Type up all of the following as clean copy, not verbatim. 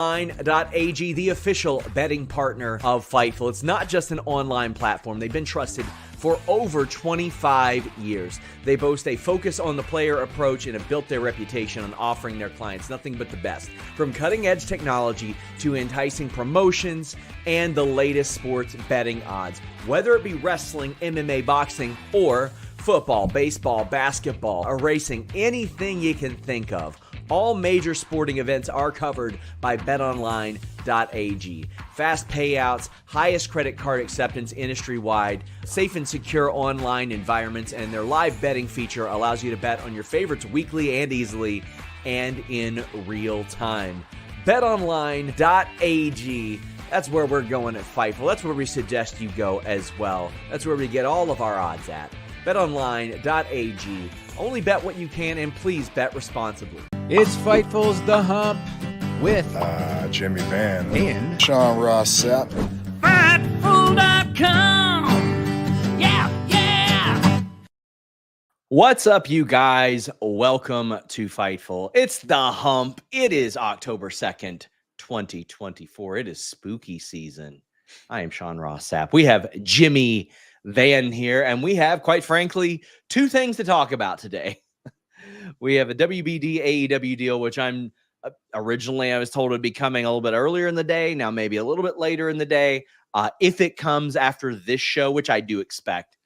BetOnline.ag, the official betting partner of Fightful. It's not just an online platform. They've been trusted for over 25 years. They boast a focus on the player approach and have built their reputation on offering their clients nothing but the best. From cutting-edge technology to enticing promotions and the latest sports betting odds. Whether it be wrestling, MMA, boxing, or football, baseball, basketball, or racing, anything you can think of. All major sporting events are covered by BetOnline.ag. Fast payouts, highest credit card acceptance industry-wide, safe and secure online environments, and their live betting feature allows you to bet on your favorites weekly and easily and in real time. BetOnline.ag. That's where we're going at Fightful. That's where we suggest you go as well. That's where we get all of our odds at. BetOnline.ag. Only bet what you can, and please bet responsibly. It's Fightful's The Hump with Jimmy Van and Sean Ross Sapp. Fightful.com. Yeah. What's up, you guys? Welcome to Fightful. It's The Hump. It is October 2nd, 2024. It is spooky season. I am Sean Ross Sapp. We have Jimmy Van here, and we have, quite frankly, two things to talk about today. We have a WBD AEW deal, which I'm originally I was told would be coming a little bit earlier in the day. Now maybe a little bit later in the day. If it comes after this show, which I do expect,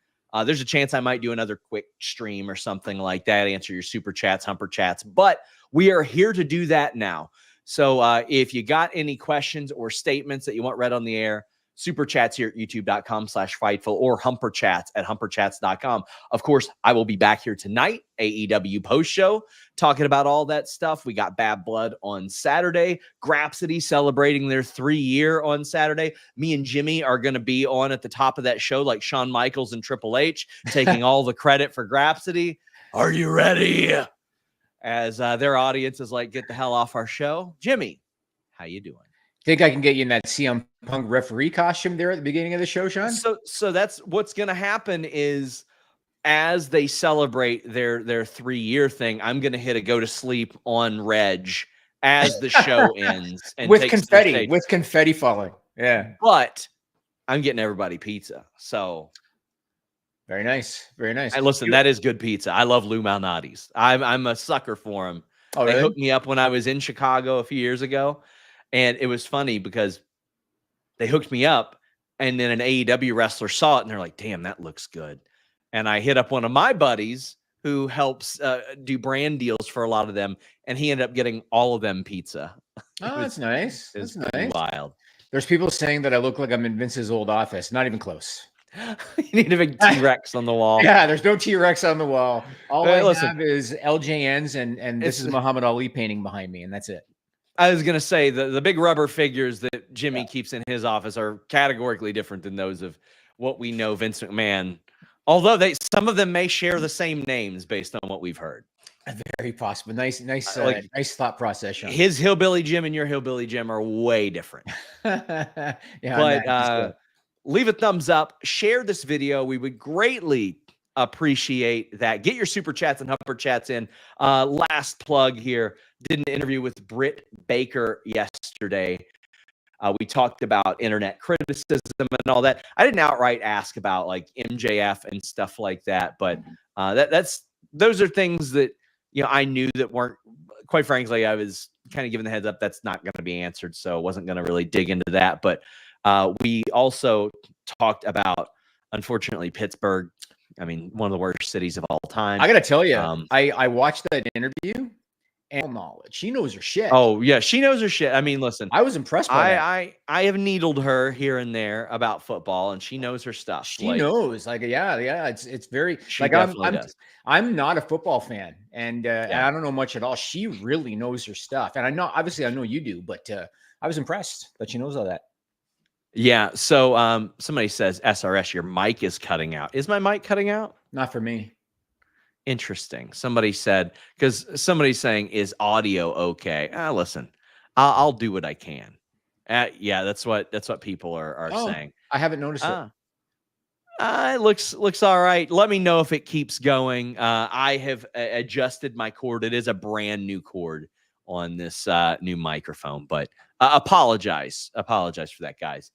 there's a chance I might do another quick stream or something like that, answer your super chats, humper chats. But we are here to do that now. So if you got any questions or statements that you want read on the air, super chats here at youtube.com/Fightful or humper chats at humperchats.com. Of course, I will be back here tonight, AEW post show, talking about all that stuff. We got Bad Blood on Saturday, Grapsody celebrating their 3-year on Saturday. Me and Jimmy are going to be on at the top of that show like Shawn Michaels and Triple H, taking all the credit for Grapsody. Are you ready? As their audience is like, get the hell off our show. Jimmy, how you doing? Think I can get you in that CM Punk referee costume there at the beginning of the show, Sean? So that's what's going to happen is as they celebrate their 3-year thing, I'm going to hit a go to sleep on Reg as the show ends. And with confetti falling. Yeah. But I'm getting everybody pizza. So very nice. Very nice. Hey, listen, that is good pizza. I love Lou Malnati's. I'm a sucker for them. Oh, they really? hooked me up when I was in Chicago a few years ago. And it was funny because they hooked me up and then an AEW wrestler saw it and they're like, damn, that looks good. And I hit up one of my buddies who helps do brand deals for a lot of them. And he ended up getting all of them pizza. Oh, that's nice. That's nice. Wild. There's people saying that I look like I'm in Vince's old office. Not even close. You need a big T-Rex on the wall. Yeah, there's no T-Rex on the wall. All I listen, have is LJNs and this is Muhammad Ali painting behind me, and that's it. I was going to say the big rubber figures that Jimmy keeps in his office are categorically different than those of what we know Vince McMahon. Although some of them may share the same names based on what we've heard. Very possible. Nice thought process, Sean. His Hillbilly Jim and your Hillbilly Jim are way different. Yeah, but leave a thumbs up. Share this video. We would greatly appreciate that. Get your super chats and humper chats in. Last plug here. Did an interview with Britt Baker yesterday. We talked about internet criticism and all that. I didn't outright ask about like MJF and stuff like that, but those are things that I knew that weren't. Quite frankly, I was kind of giving the heads up that's not going to be answered, so I wasn't going to really dig into that. But we also talked about, unfortunately, Pittsburgh. I mean, one of the worst cities of all time. I got to tell you, I watched that interview. And knowledge. She knows her shit. Oh, yeah. She knows her shit. I mean, listen. I was impressed by that. I have needled her here and there about football, and she knows her stuff. She knows. Like, yeah. It's very like I'm not a football fan, and I don't know much at all. She really knows her stuff. And I know you do, but I was impressed that she knows all that. Yeah. So somebody says, SRS, your mic is cutting out. Is my mic cutting out? Not for me. Interesting. Somebody said, because somebody's saying, is audio okay? Listen, I'll do what I can. Yeah, that's what people are saying. I haven't noticed it. It looks all right. Let me know if it keeps going. I have adjusted my cord. It is a brand new cord on this new microphone, but Apologize for that, guys.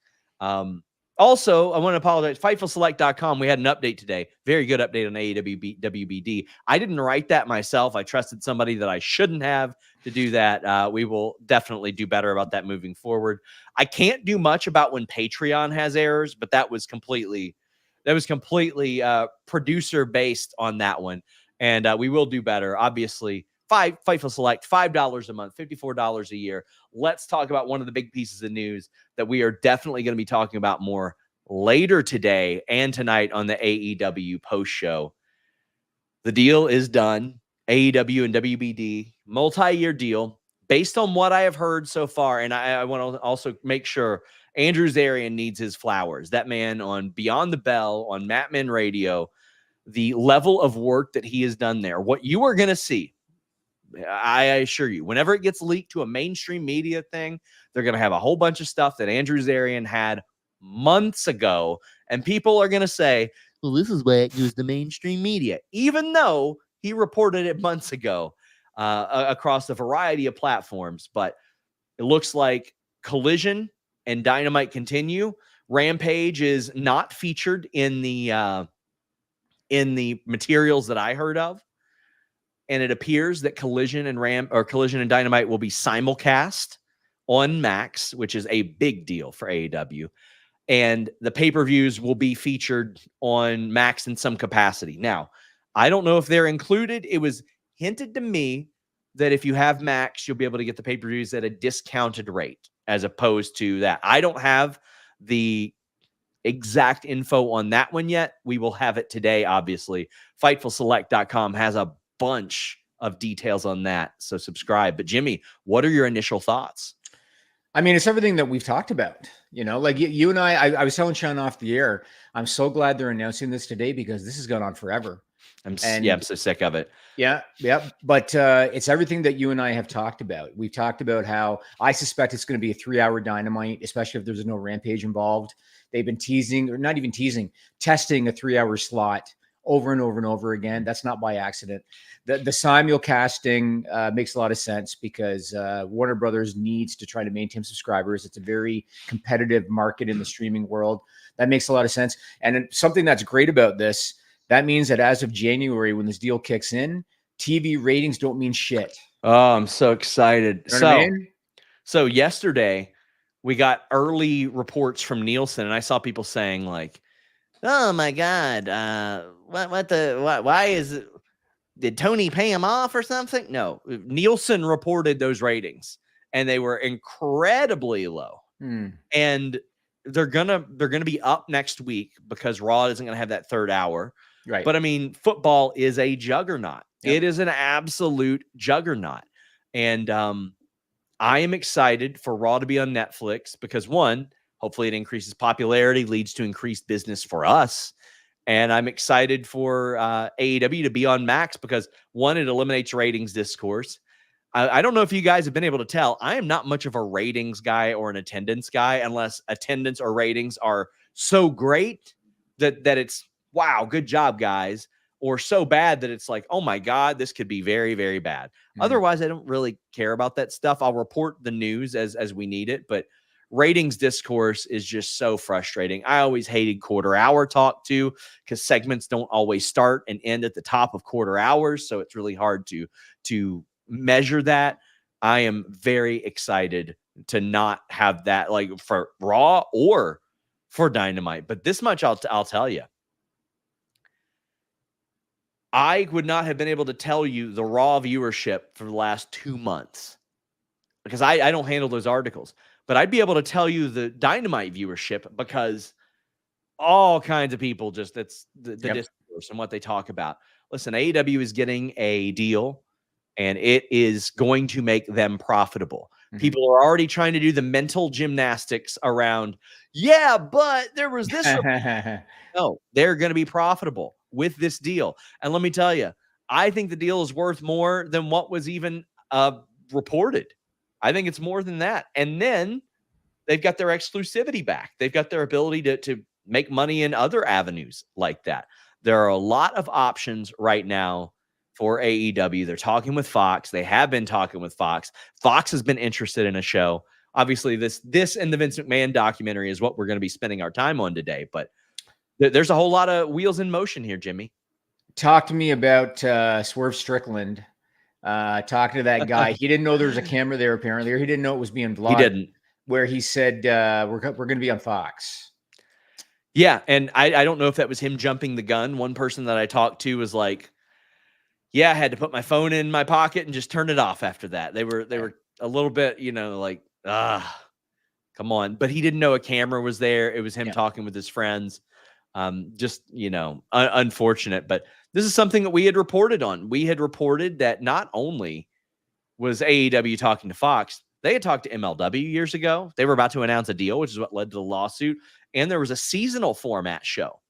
Also, I want to apologize. FightfulSelect.com. We had an update today. Very good update on AEW-WBD. I didn't write that myself. I trusted somebody that I shouldn't have to do that. We will definitely do better about that moving forward. I can't do much about when Patreon has errors, but that was completely producer based on that one. And we will do better. Obviously, Fightful Select, $5 a month, $54 a year. Let's talk about one of the big pieces of news that we are definitely going to be talking about more later today and tonight on the AEW post show. The deal is done. AEW and WBD, multi-year deal. Based on what I have heard so far, and I want to also make sure Andrew Zarian needs his flowers. That man on Beyond the Bell, on Matt Men Radio, the level of work that he has done there. What you are going to see, I assure you, whenever it gets leaked to a mainstream media thing, they're going to have a whole bunch of stuff that Andrew Zarian had months ago. And people are going to say, well, this is why it goes to mainstream media, even though he reported it months ago across a variety of platforms. But it looks like Collision and Dynamite continue. Rampage is not featured in the materials that I heard of. And it appears that Collision and Dynamite will be simulcast on Max, which is a big deal for AEW. And the pay-per-views will be featured on Max in some capacity. Now, I don't know if they're included. It was hinted to me that if you have Max, you'll be able to get the pay-per-views at a discounted rate, as opposed to that. I don't have the exact info on that one yet. We will have it today, obviously. FightfulSelect.com has a bunch of details on that, so subscribe. But Jimmy, what are your initial thoughts? I mean, it's everything that we've talked about, like you and I was telling Sean off the air, I'm so glad they're announcing this today because this has gone on forever. I'm so sick of it. Yeah. But it's everything that you and I have talked about. We've talked about how I suspect it's going to be a 3-hour Dynamite, especially if there's no Rampage involved. They've been teasing, or not even teasing, testing a 3-hour slot over and over and over again. That's not by accident. The simulcasting makes a lot of sense because Warner Brothers needs to try to maintain subscribers. It's a very competitive market in the streaming world. That makes a lot of sense. And something that's great about this, that means that as of January, when this deal kicks in, TV ratings don't mean shit. Oh, I'm so excited. You know what I mean? So yesterday we got early reports from Nielsen, and I saw people saying like, "Oh my God, why is it? Did Tony pay him off or something?" No, Nielsen reported those ratings, and they were incredibly low. And they're gonna be up next week because Raw isn't gonna have that third hour. Right. But I mean, football is a juggernaut. Yep. It is an absolute juggernaut, and I am excited for Raw to be on Netflix because one, hopefully it increases popularity, leads to increased business for us. And I'm excited for AEW to be on Max because one, it eliminates ratings discourse. I don't know if you guys have been able to tell, I am not much of a ratings guy or an attendance guy unless attendance or ratings are so great that it's, wow, good job, guys. Or so bad that it's like, oh my God, this could be very, very bad. Otherwise, I don't really care about that stuff. I'll report the news as we need it. But ratings discourse is just so frustrating. I always hated quarter hour talk too, because segments don't always start and end at the top of quarter hours. So it's really hard to measure that. I am very excited to not have that like for Raw or for Dynamite. But this much I'll tell you. I would not have been able to tell you the Raw viewership for the last 2 months because I don't handle those articles. But I'd be able to tell you the Dynamite viewership because all kinds of people just that's the discourse and what they talk about. Listen, AEW is getting a deal and it is going to make them profitable. People are already trying to do the mental gymnastics around, yeah, but there was this. No, they're going to be profitable with this deal. And let me tell you, I think the deal is worth more than what was even reported. I think it's more than that. And then they've got their exclusivity back. They've got their ability to make money in other avenues like that. There are a lot of options right now for AEW. They're talking with Fox. They have been talking with Fox. Fox has been interested in a show. obviously this and the Vince McMahon documentary is what we're going to be spending our time on today. But there's a whole lot of wheels in motion here, Jimmy. Talk to me about Swerve Strickland. Talking to that guy, he didn't know there was a camera there apparently, or he didn't know it was being vlogged. He didn't. Where he said we're going to be on Fox. Yeah, and I don't know if that was him jumping the gun. One person that I talked to was like, "Yeah, I had to put my phone in my pocket and just turn it off after that." They were a little bit, like, come on. But he didn't know a camera was there. It was him talking with his friends. Just, unfortunate. But this is something that we had reported on. We had reported that not only was AEW talking to Fox, they had talked to MLW years ago. They were about to announce a deal, which is what led to the lawsuit. And there was a seasonal format show.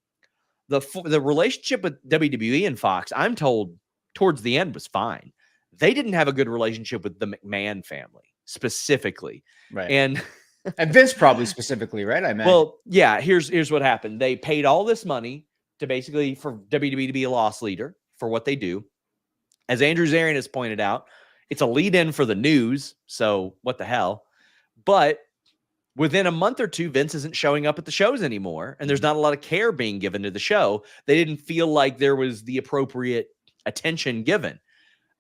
The relationship with WWE and Fox, I'm told, towards the end was fine. They didn't have a good relationship with the McMahon family specifically. Right. And Vince probably specifically, right? I imagine. Well, yeah, here's what happened. They paid all this money to basically for WWE to be a loss leader for what they do. As Andrew Zarian has pointed out, it's a lead-in for the news, so what the hell? But within a month or two, Vince isn't showing up at the shows anymore, and there's not a lot of care being given to the show. They didn't feel like there was the appropriate attention given.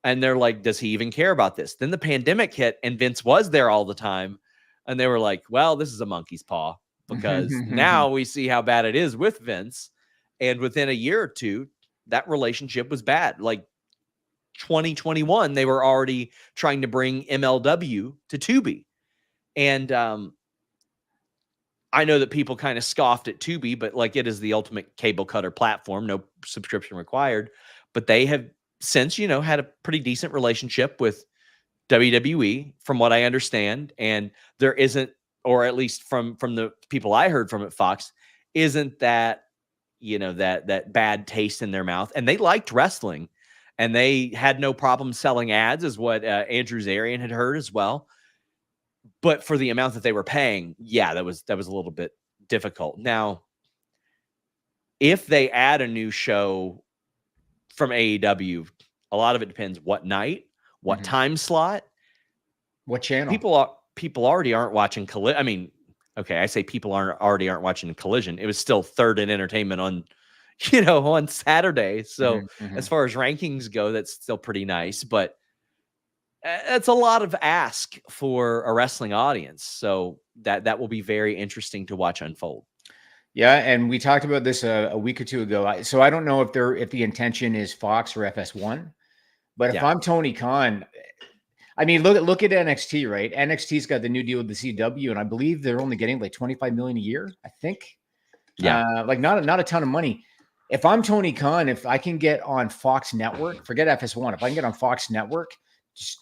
And they're like, does he even care about this? Then the pandemic hit, and Vince was there all the time. And they were like, well, this is a monkey's paw, because now we see how bad it is with Vince. And within a year or two, that relationship was bad. Like 2021, they were already trying to bring MLW to Tubi. And I know that people kind of scoffed at Tubi, but like, it is the ultimate cable cutter platform, no subscription required. But they have since, had a pretty decent relationship with WWE, from what I understand. And there isn't, or at least from the people I heard from at Fox, isn't that, that bad taste in their mouth. And they liked wrestling, and they had no problem selling ads, is what Andrew Zarian had heard as well. But for the amount that they were paying, that was a little bit difficult. Now, if they add a new show from AEW, a lot of it depends what night, what time slot, what channel. People already aren't watching Collision. I mean, okay, I say people already aren't watching Collision. It was still third in entertainment on, on Saturday. So as far as rankings go, that's still pretty nice. But that's a lot of ask for a wrestling audience. So that will be very interesting to watch unfold. Yeah, and we talked about this a week or two ago. So I don't know if the intention is Fox or FS1, but if I'm Tony Khan, I mean, look at NXT, right? NXT's got the new deal with the CW, and I believe they're only getting like $25 million a year, I think. Yeah, like not a ton of money. If I'm Tony Khan, if I can get on Fox Network, forget FS1. If I can get on Fox Network, just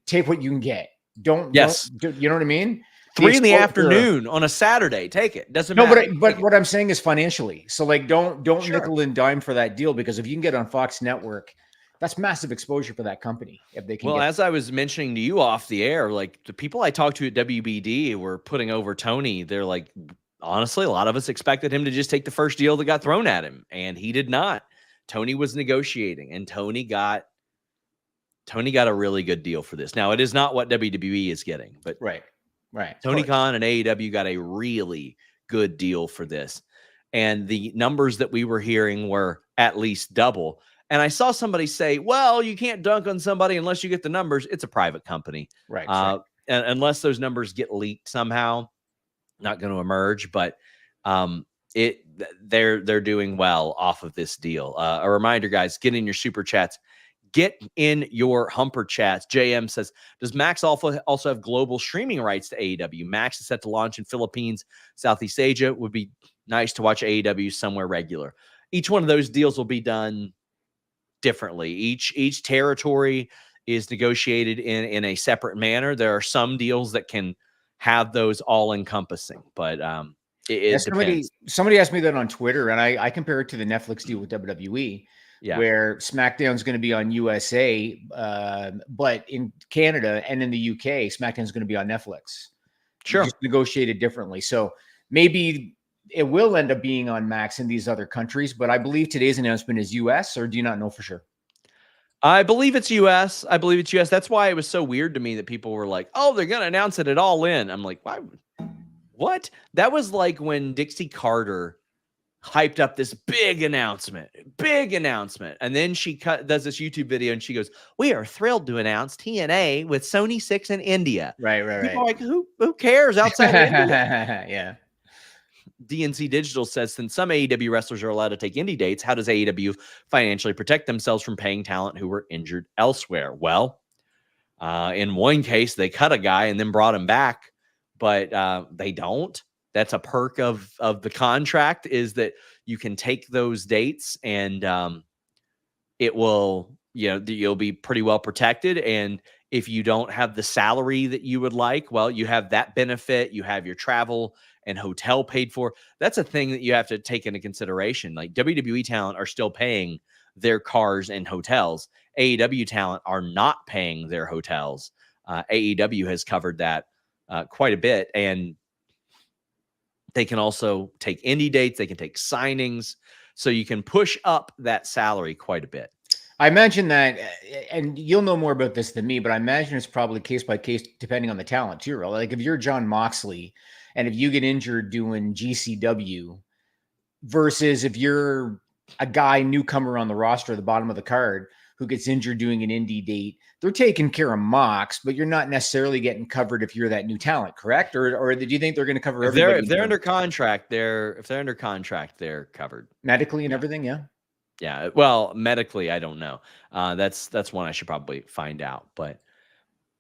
take what you can get. Don't you know what I mean? 3 in the afternoon on a Saturday, take it. Doesn't matter. But what I'm saying is financially. So like, don't nickel and dime for that deal, because if you can get on Fox Network, that's massive exposure for that company. If they can. Well, as I was mentioning to you off the air, like the people I talked to at WBD were putting over Tony. They're like, honestly, a lot of us expected him to just take the first deal that got thrown at him, and he did not. Tony was negotiating, and Tony got a really good deal for this. Now, it is not what WWE is getting, but right. Tony Khan and AEW got a really good deal for this. And the numbers that we were hearing were at least double. And I saw somebody say, well, you can't dunk on somebody unless you get the numbers. It's a private company. Right. And unless those numbers get leaked somehow, not going to emerge. But they're doing well off of this deal. A reminder, guys, get in your super chats. Get in your Humper chats. JM says, does Max also have global streaming rights to AEW? Max is set to launch in Philippines, Southeast Asia. Would be nice to watch AEW somewhere regular. Each one of those deals will be done differently. Each territory is negotiated in a separate manner. There are some deals that can have those all encompassing, but it depends. Somebody asked me that on Twitter, and I compare it to the Netflix deal with WWE. Yeah. Where SmackDown's going to be on USA, but in Canada and in the UK, SmackDown's going to be on Netflix. Sure. Just negotiated differently. So maybe it will end up being on Max in these other countries, but I believe today's announcement is US, or do you not know for sure? I believe it's US. I believe it's US. That's why it was so weird to me that people were like, "Oh, they're going to announce it at All In." I'm like, "Why? What?" That was like when Dixie Carter hyped up this big announcement, and then she does this YouTube video and she goes, "We are thrilled to announce TNA with Sony 6 in India." Right. People are like, "Who cares outside of India?" Yeah. DNC Digital says, since some AEW wrestlers are allowed to take indie dates, how does AEW financially protect themselves from paying talent who were injured elsewhere? Well, in one case, they cut a guy and then brought him back, but they don't. That's a perk of the contract, is that you can take those dates and it will, you'll be pretty well protected. And if you don't have the salary that you would like, well, you have that benefit. You have your travel and hotel paid for. That's a thing that you have to take into consideration. Like WWE talent are still paying their cars and hotels. AEW talent are not paying their hotels. AEW has covered that quite a bit. And they can also take indie dates. They can take signings. So you can push up that salary quite a bit. I imagine that, and you'll know more about this than me, but I imagine it's probably case by case depending on the talent too. Like if you're John Moxley and if you get injured doing GCW versus if you're a guy newcomer on the roster at the bottom of the card who gets injured doing an indie date, they're taking care of Mox, but you're not necessarily getting covered if you're that new talent, correct? Or do you think they're going to cover everybody? If they're under contract, they're covered medically and everything. Yeah. Yeah. Well, medically, I don't know. That's one I should probably find out. But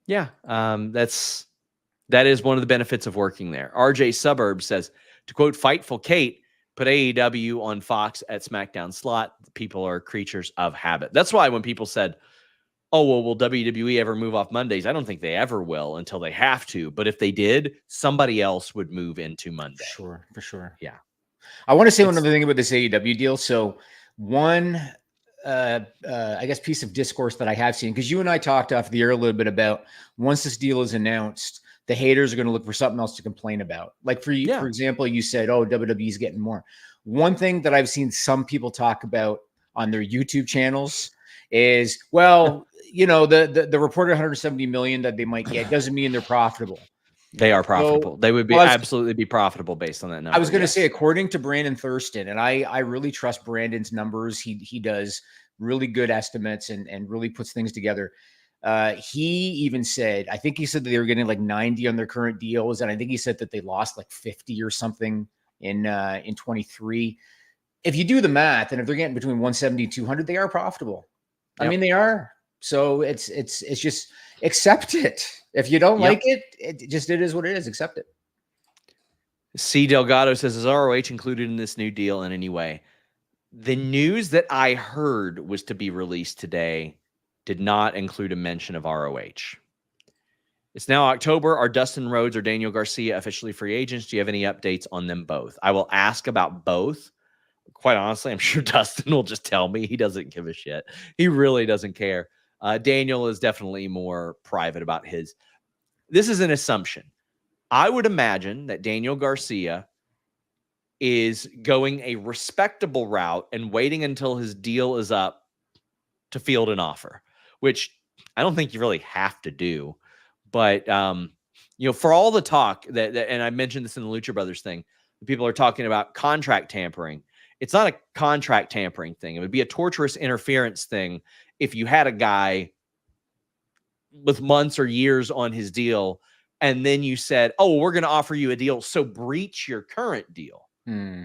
yeah, that is one of the benefits of working there. RJ Suburb says, to quote Fightful Kate, put AEW on Fox at SmackDown slot. People are creatures of habit. That's why when people said, "Oh, well, will WWE ever move off Mondays?" I don't think they ever will until they have to. But if they did, somebody else would move into Monday. For sure. Yeah. I want to say one other thing about this AEW deal. So one, I guess, piece of discourse that I have seen, because you and I talked off the air a little bit about once this deal is announced, the haters are going to look for something else to complain about. Like for you, for example, you said, "Oh, WWE's getting more." One thing that I've seen some people talk about on their YouTube channels is, well, the reported 170 million that they might get doesn't mean they're profitable. They are profitable. They would be absolutely be profitable based on that number. I was going to say, according to Brandon Thurston, and I really trust Brandon's numbers. He does really good estimates and really puts things together. He even said, I think he said that they were getting like 90 on their current deals, and I think he said that they lost like 50 or something in 23. If you do the math, and if they're getting between 170 and 200, they are profitable. Yep. I mean, they are. So it's just accept it. If you don't like it, it is what it is. Accept it. C. Delgado says, is ROH included in this new deal in any way? The news that I heard was to be released today did not include a mention of ROH. It's now October. Are Dustin Rhodes or Daniel Garcia officially free agents? Do you have any updates on them both? I will ask about both. Quite honestly, I'm sure Dustin will just tell me. He doesn't give a shit. He really doesn't care. Daniel is definitely more private about his. This is an assumption. I would imagine that Daniel Garcia is going a respectable route and waiting until his deal is up to field an offer, which I don't think you really have to do. But, for all the talk that, and I mentioned this in the Lucha Brothers thing, people are talking about contract tampering. It's not a contract tampering thing. It would be a torturous interference thing if you had a guy with months or years on his deal, and then you said, "Oh, we're going to offer you a deal, so breach your current deal."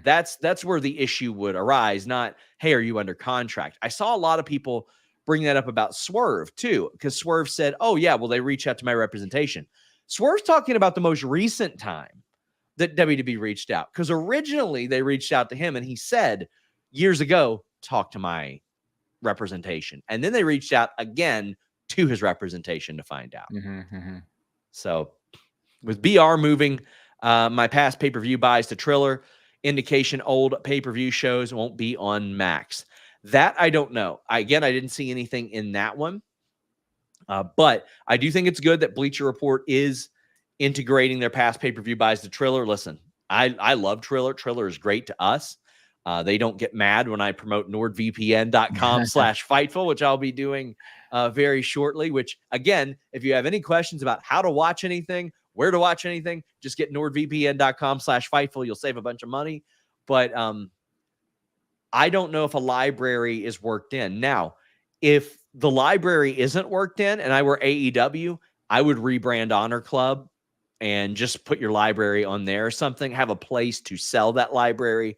That's where the issue would arise, not, "Hey, are you under contract?" I saw a lot of people bring that up about Swerve too, because Swerve said, "Oh yeah, well, they reached out to my representation." Swerve's talking about the most recent time that WWE reached out, because originally they reached out to him and he said years ago, "Talk to my representation." And then they reached out again to his representation to find out. So with BR moving my past pay-per-view buys to Triller, indication old pay-per-view shows won't be on Max. That I don't know. I didn't see anything in that one. But I do think it's good that Bleacher Report is integrating their past pay-per-view buys to Triller. Listen, I love Triller. Triller is great to us. They don't get mad when I promote nordvpn.com/Fightful, which I'll be doing very shortly. Which, again, if you have any questions about how to watch anything, where to watch anything, just get nordvpn.com/Fightful. You'll save a bunch of money. But I don't know if a library is worked in. Now, if the library isn't worked in and I were AEW, I would rebrand Honor Club and just put your library on there or something. Have a place to sell that library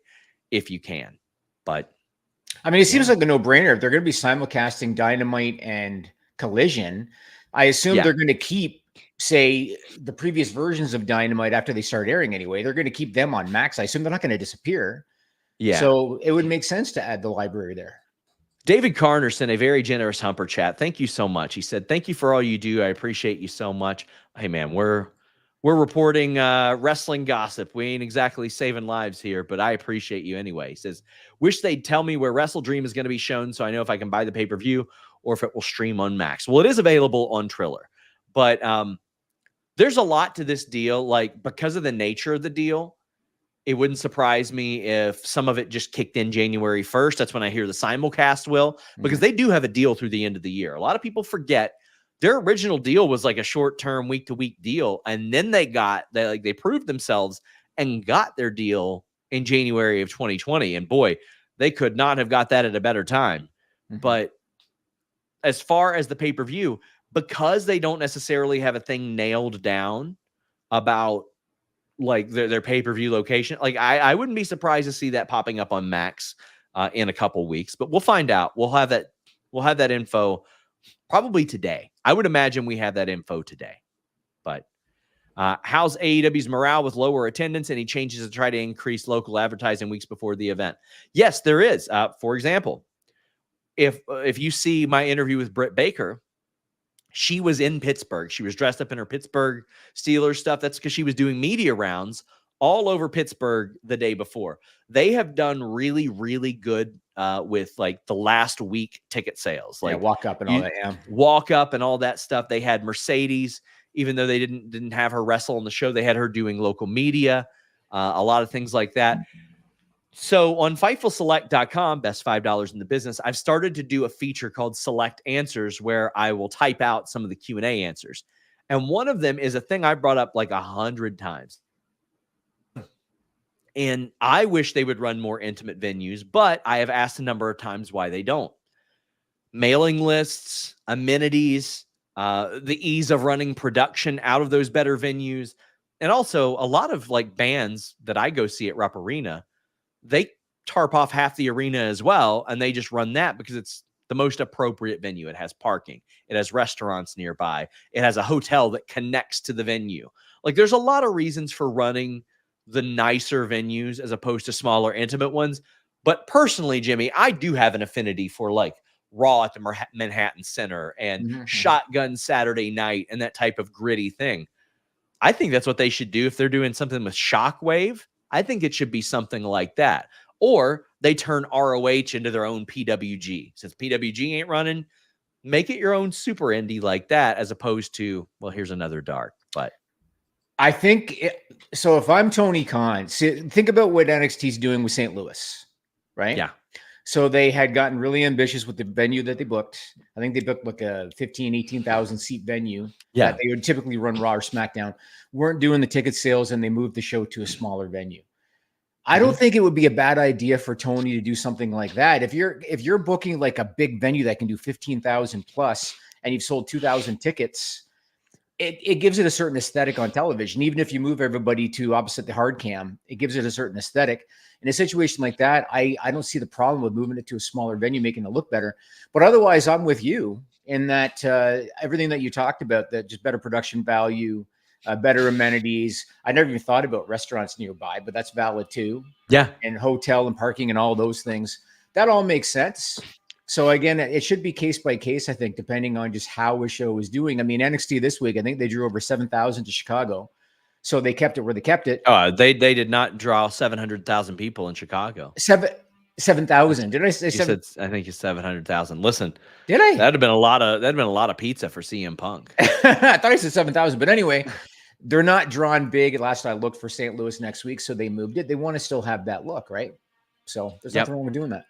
if you can. But I mean, it seems like a no-brainer. If they're going to be simulcasting Dynamite and Collision, I assume they're going to keep, say, the previous versions of Dynamite after they start airing anyway. They're going to keep them on Max. I assume they're not going to disappear. Yeah. So it would make sense to add the library there. David Carner sent a very generous Humper chat. Thank you so much. He said, "Thank you for all you do. I appreciate you so much." Hey, man, we're reporting wrestling gossip. We ain't exactly saving lives here, but I appreciate you anyway. He says, "Wish they'd tell me where Wrestle Dream is going to be shown so I know if I can buy the pay-per-view or if it will stream on Max." Well, it is available on Triller, but there's a lot to this deal. Like, because of the nature of the deal, it wouldn't surprise me if some of it just kicked in January 1st. That's when I hear the simulcast will, because they do have a deal through the end of the year. A lot of people forget their original deal was like a short-term week-to-week deal. And then they proved themselves and got their deal in January of 2020. And boy, they could not have got that at a better time. But as far as the pay-per-view, because they don't necessarily have a thing nailed down about like their pay-per-view location, like I wouldn't be surprised to see that popping up on Max in a couple weeks, but we'll find out. We'll have that info probably today. I would imagine we have that info today. But how's AEW's morale with lower attendance? Any changes to try to increase local advertising weeks before the event? Yes, there is. For example, if you see my interview with Britt Baker, she was in Pittsburgh. She was dressed up in her Pittsburgh Steelers stuff. That's because she was doing media rounds all over Pittsburgh the day before. They have done really, really good with like the last week ticket sales. Like walk up and all that. Yeah. Walk up and all that stuff. They had Mercedes, even though they didn't have her wrestle on the show, they had her doing local media, a lot of things like that. So on FightfulSelect.com, best $5 in the business, I've started to do a feature called Select Answers where I will type out some of the Q&A answers. And one of them is a thing I brought up like 100 times. And I wish they would run more intimate venues, but I have asked a number of times why they don't. Mailing lists, amenities, the ease of running production out of those better venues. And also a lot of like bands that I go see at Rupp Arena, they tarp off half the arena as well, and they just run that because it's the most appropriate venue. It has parking. It has restaurants nearby. It has a hotel that connects to the venue. Like, there's a lot of reasons for running the nicer venues as opposed to smaller, intimate ones. But personally, Jimmy, I do have an affinity for like Raw at the Manhattan Center and Shotgun Saturday Night and that type of gritty thing. I think that's what they should do if they're doing something with Shockwave. I think it should be something like that. Or they turn ROH into their own PWG. Since PWG ain't running, make it your own super indie like that, as opposed to, well, here's another dark. But I think so. If I'm Tony Khan, think about what NXT's doing with St. Louis, right? Yeah. So they had gotten really ambitious with the venue that they booked. I think they booked like a 18,000 seat venue. Yeah. That they would typically run Raw or SmackDown. Weren't doing the ticket sales, and they moved the show to a smaller venue. I don't think it would be a bad idea for Tony to do something like that. If you're booking like a big venue that can do 15,000 plus, and you've sold 2,000 tickets, it gives it a certain aesthetic on television. Even if you move everybody to opposite the hard cam, it gives it a certain aesthetic. In a situation like that, I don't see the problem with moving it to a smaller venue, making it look better. But otherwise, I'm with you in that everything that you talked about, that just better production value, better amenities. I never even thought about restaurants nearby, but that's valid too. Yeah. And hotel and parking and all those things. That all makes sense. So again, it should be case by case, I think, depending on just how a show is doing. I mean, NXT this week, I think they drew over 7,000 to Chicago. So they kept it where they kept it. They did not draw 700,000 people in Chicago. 7,000. Did I say 7? I think it's 700,000. Listen, did I? That'd have been a lot of pizza for CM Punk. I thought I said 7,000, but anyway, they're not drawn big. Last I looked for St. Louis next week, so they moved it. They want to still have that look, right? So there's Yep. nothing wrong with doing that.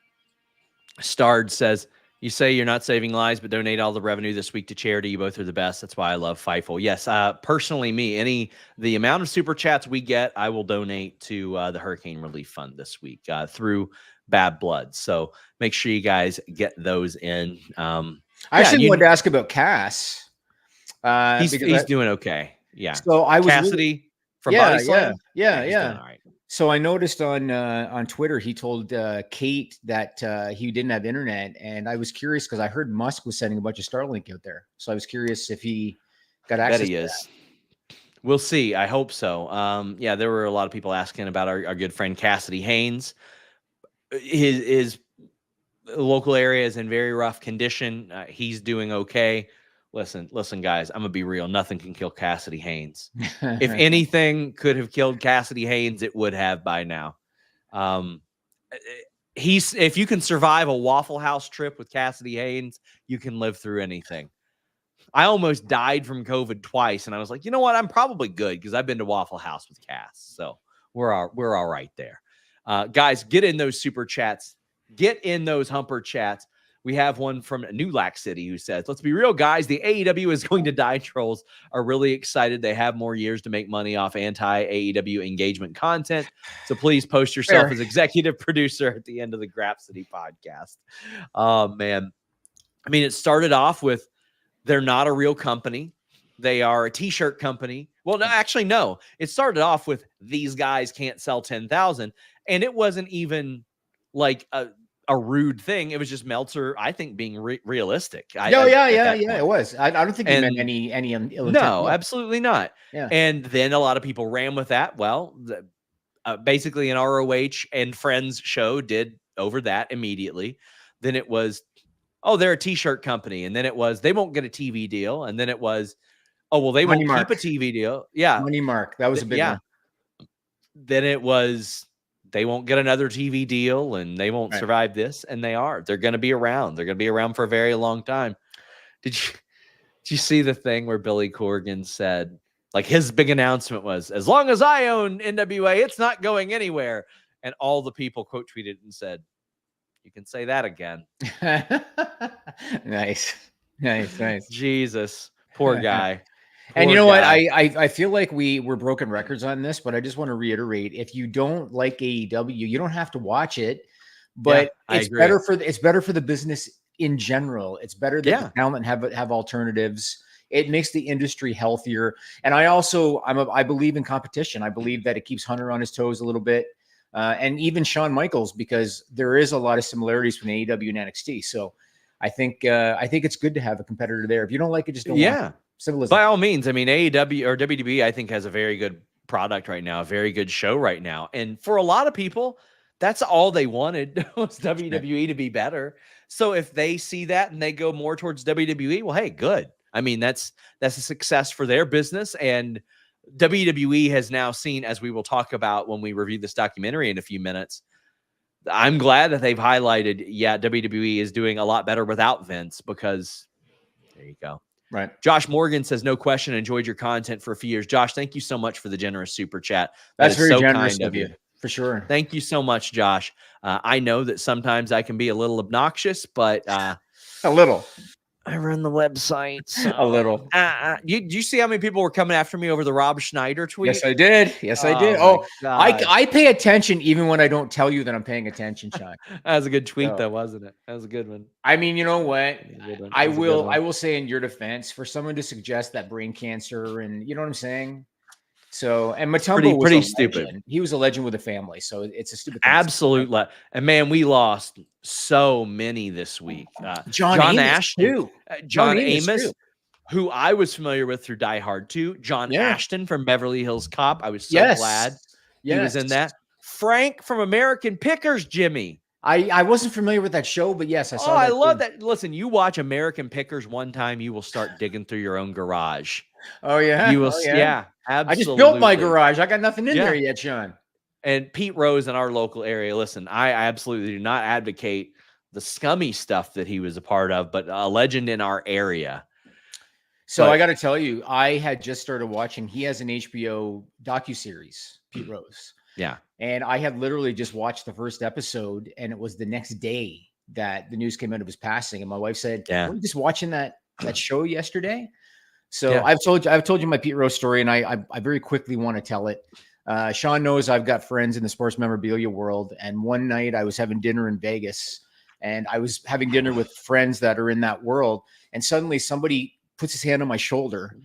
Stard says, you say you're not saving lives, but donate all the revenue this week to charity. You both are the best. That's why I love Fightful. Yes, personally, the amount of super chats we get, I will donate to the Hurricane Relief Fund this week through Bad Blood. So make sure you guys get those in. I actually wanted to ask about Cass. He's doing okay. Yeah. So I was Cassidy from Body Slam. Yeah. He's doing all right. So I noticed on Twitter he told Kate that he didn't have internet, and I was curious because I heard Musk was sending a bunch of Starlink out there. So I was curious if he got access. Bet he is. That. We'll see. I hope so. Yeah, there were a lot of people asking about our good friend Cassidy Haynes. His local area is in very rough condition. He's doing okay. Listen, guys, I'm going to be real. Nothing can kill Cassidy Haynes. If anything could have killed Cassidy Haynes, it would have by now. If you can survive a Waffle House trip with Cassidy Haynes, you can live through anything. I almost died from COVID twice, and I was like, you know what? I'm probably good because I've been to Waffle House with Cass. So we're all right there. Guys, get in those super chats. Get in those humper chats. We have one from New Lac City who says, let's be real, guys. The AEW is going to die. Trolls are really excited. They have more years to make money off anti-AEW engagement content. So please post yourself as executive producer at the end of the Grapsody podcast. Oh, man. I mean, it started off with they're not a real company. They are a T-shirt company. Well, no, actually, no. It started off with these guys can't sell 10,000. And it wasn't even like a rude thing. It was just Meltzer, I think, being realistic. It was. I don't think he meant any ill intent. No, absolutely not. Yeah. And then a lot of people ran with that. Well, basically an ROH and Friends show did over that immediately. Then it was, oh, they're a T-shirt company. And then it was, they won't get a TV deal. And then it was, oh, well, they won't keep a TV deal. Yeah. Money Mark. That was a big one. Then it was, they won't get another TV deal and they won't survive this. And they're going to be around. They're going to be around for a very long time. Did you see the thing where Billy Corgan said, like, his big announcement was, as long as I own NWA, it's not going anywhere. And all the people quote tweeted and said, you can say that again. Nice. Jesus, poor guy. And you know what? I feel like we're broken records on this, but I just want to reiterate: if you don't like AEW, you don't have to watch it. But it's better for the business in general. It's better that the talent have alternatives. It makes the industry healthier. And I believe in competition. I believe that it keeps Hunter on his toes a little bit, and even Shawn Michaels, because there is a lot of similarities between AEW and NXT. So I think it's good to have a competitor there. If you don't like it, just don't watch it. Symbolism. By all means. I mean, AEW or WWE, I think, has a very good product right now, a very good show right now. And for a lot of people, that's all they wanted was WWE to be better. So if they see that and they go more towards WWE, well, hey, good. I mean, that's a success for their business. And WWE has now seen, as we will talk about when we review this documentary in a few minutes, I'm glad that they've highlighted, WWE is doing a lot better without Vince, because there you go. Right. Josh Morgan says, no question, enjoyed your content for a few years. Josh, thank you so much for the generous super chat. That's very generous of you, for sure. Thank you so much, Josh. I know that sometimes I can be a little obnoxious, but a little. I run the website. So. A little. You see how many people were coming after me over the Rob Schneider tweet? Yes, I did. I pay attention even when I don't tell you that I'm paying attention, Sean. That was a good tweet, though, wasn't it? That was a good one. I mean, you know what? I will say in your defense, for someone to suggest that brain cancer, and you know what I'm saying? So, and Mutombo was pretty stupid. He was a legend with a family, so it's a stupid thing. Absolutely. And man, we lost so many this week. John Ashton, too. John Amos, who I was familiar with through Die Hard 2. John Ashton from Beverly Hills Cop. I was so glad he was in that. Frank from American Pickers, Jimmy. I wasn't familiar with that show, but yes, I saw that. I love that. Listen, you watch American Pickers one time, you will start digging through your own garage. Oh, yeah? You will, yeah, absolutely. I just built my garage. I got nothing in there yet, Sean. And Pete Rose in our local area, listen, I absolutely do not advocate the scummy stuff that he was a part of, but a legend in our area. So I got to tell you, I had just started watching. He has an HBO docuseries, Pete Rose. Yeah. And I had literally just watched the first episode, and it was the next day that the news came out of his passing. And my wife said, Yeah. "Were you just watching that show yesterday?" So Yeah. I've told you my Pete Rose story, and I very quickly want to tell it. Sean knows I've got friends in the sports memorabilia world, and one night I was having dinner in Vegas, and I was having dinner with friends that are in that world, and suddenly somebody puts his hand on my shoulder,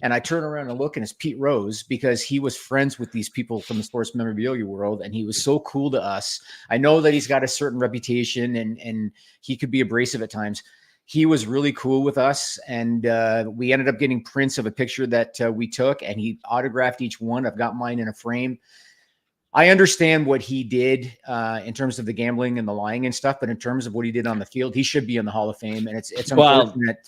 and I turn around and look, and it's Pete Rose, because he was friends with these people from the sports memorabilia world, and he was so cool to us. I know that he's got a certain reputation, and he could be abrasive at times. He was really cool with us, and we ended up getting prints of a picture that we took, and he autographed each one. I've got mine in a frame. I understand what he did in terms of the gambling and the lying and stuff, but in terms of what he did on the field, he should be in the Hall of Fame, and it's unfortunate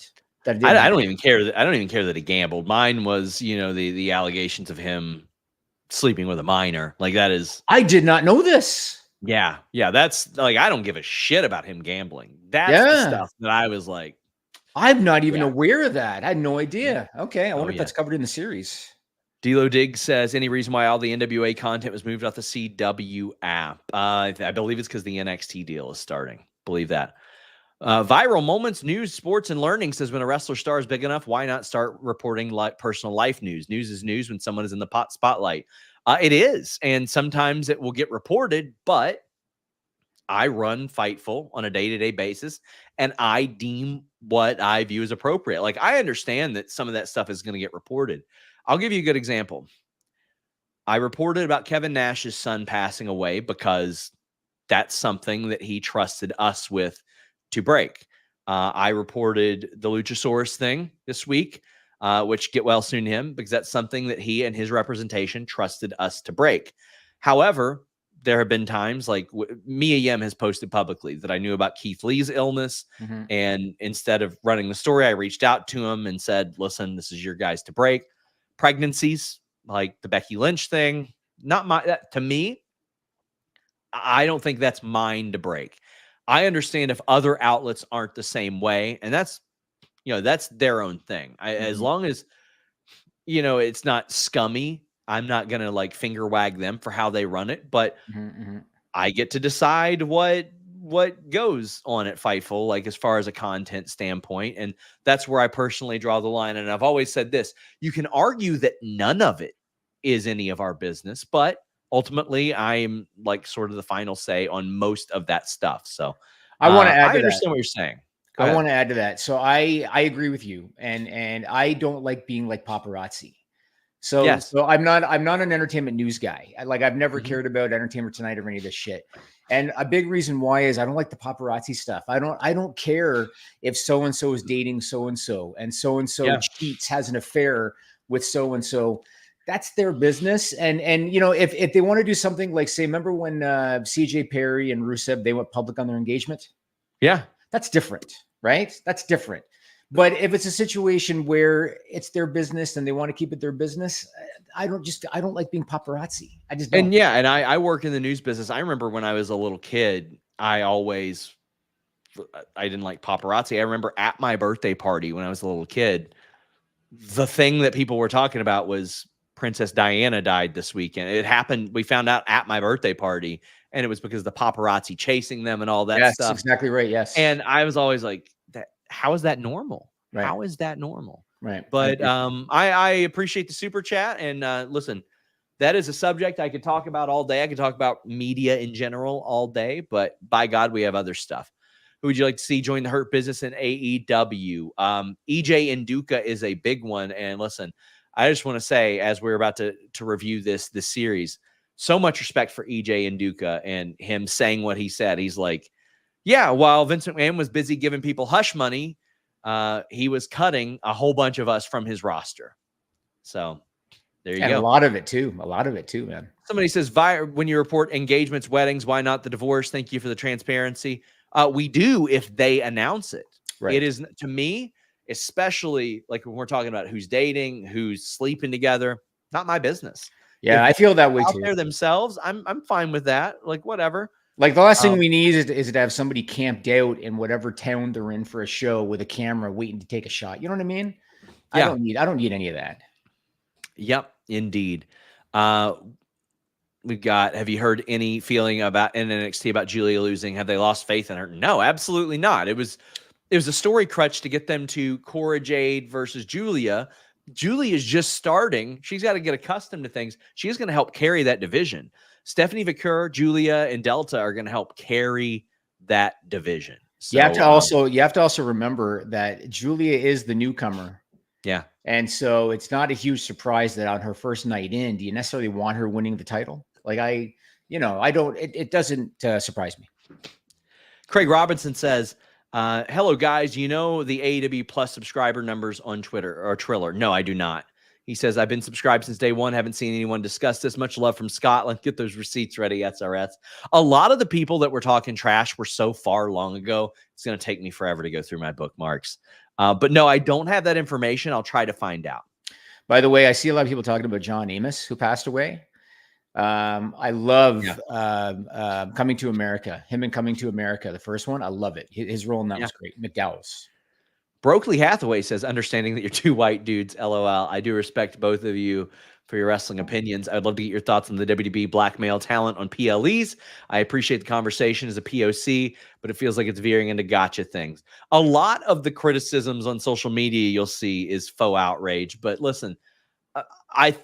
that it didn't I happen. don't even care that I don't even care that he gambled. Mine was, the allegations of him sleeping with a minor. Like that is, I did not know this. yeah. That's like, I don't give a shit about him gambling. That's the Yeah. stuff that I was like, I'm not even Yeah. aware of that. I had no idea. Okay, I wonder if yeah. that's covered in the series. D'Lo Diggs says, any reason why all the NWA content was moved off the CW app? I believe it's because the NXT deal is starting. Believe that. Viral moments, news, sports, and learning says, when a wrestler star is big enough, why not start reporting personal life news? News is news when someone is in the spotlight. It is, and sometimes it will get reported, but I run Fightful on a day-to-day basis, and I deem what I view as appropriate. Like, I understand that some of that stuff is going to get reported. I'll give you a good example. I reported about Kevin Nash's son passing away because that's something that he trusted us with to break. I reported the Luchasaurus thing this week, which get well soon to him, because that's something that he and his representation trusted us to break. However, there have been times like Mia Yim has posted publicly that I knew about Keith Lee's illness. Mhm. And instead of running the story, I reached out to him and said, listen, this is your guys to break. Pregnancies, like the Becky Lynch thing, not to me, I don't think that's mine to break. I understand if other outlets aren't the same way, and that's their own thing. As Mhm. long as it's not scummy, I'm not gonna like finger wag them for how they run it. But Mhm. Mhm. I get to decide what goes on at Fightful, like as far as a content standpoint, and that's where I personally draw the line. And I've always said this: you can argue that none of it is any of our business, but ultimately, I'm like sort of the final say on most of that stuff. So I want to add I to that. understand what you're saying. Go I ahead. want to add to that. So I agree with you, and I don't like being like paparazzi. So Yes. so I'm not an entertainment news guy. I've never Mhm. cared about Entertainment Tonight or any of this shit. And a big reason why is I don't like the paparazzi stuff. I don't care if so and so is dating so and so Yeah. cheats, has an affair with so and so. That's their business. And if they want to do something like, say, remember when CJ Perry and Rusev, they went public on their engagement? Yeah. That's different, right? That's different. But if it's a situation where it's their business and they want to keep it their business, I don't like being paparazzi. I just don't. And yeah, and I work in the news business. I remember when I was a little kid, I didn't like paparazzi. I remember at my birthday party when I was a little kid, the thing that people were talking about was Princess Diana died this weekend. It happened. We found out at my birthday party, and it was because the paparazzi chasing them and all that Yes, stuff. exactly right. Yes. And I was always like, that, how is that normal? Right. How is that normal? Right. But I appreciate the super chat. And listen, that is a subject I could talk about all day. I could talk about media in general all day, but by God, we have other stuff. Who would you like to see join the Hurt Business in AEW? EJ Nduka is a big one. And listen, I just want to say, as we're about to review this series, so much respect for EJ Nduka and him saying what he said. He's like, yeah, while Vince McMahon was busy giving people hush money, he was cutting a whole bunch of us from his roster. So there you and go. a lot of it too, man. Somebody says, when you report engagements, weddings, why not the divorce? Thank you for the transparency. We do if they announce it. Right. It is, to me, especially like when we're talking about who's dating, who's sleeping together, not my business. Yeah, If I feel that way out too. there themselves, I'm fine with that. Like, whatever. Like the last thing we need is to have somebody camped out in whatever town they're in for a show with a camera waiting to take a shot. You know what I mean? Yeah. I don't need any of that. Yep, indeed. We've got, have you heard any feeling about in NXT about Julia losing? Have they lost faith in her? No, absolutely not. It was a story crutch to get them to Cora Jade versus Julia. Julia is just starting. She's got to get accustomed to things. She's going to help carry that division. Stephanie Vaquer, Julia, and Delta are going to help carry that division. So, you have to also remember that Julia is the newcomer. Yeah. And so it's not a huge surprise that on her first night in, do you necessarily want her winning the title? Like it doesn't surprise me. Craig Robinson says, hello guys, you know the AEW Plus subscriber numbers on Twitter or Triller? No, I do not. He says, I've been subscribed since day one. Haven't seen anyone discuss this. Much love from Scotland. Get those receipts ready, SRS. A lot of the people that were talking trash were so far long ago, it's going to take me forever to go through my bookmarks. But no, I don't have that information. I'll try to find out. By the way, I see a lot of people talking about John Amos, who passed away. I love Coming to America. Him and Coming to America, the first one. I love it. His role in that was great. McDowell's. Brookley Hathaway says, understanding that you're two white dudes, LOL. I do respect both of you for your wrestling opinions. I'd love to get your thoughts on the WWE black male talent on PLEs. I appreciate the conversation as a POC, but it feels like it's veering into gotcha things. A lot of the criticisms on social media you'll see is faux outrage. But listen,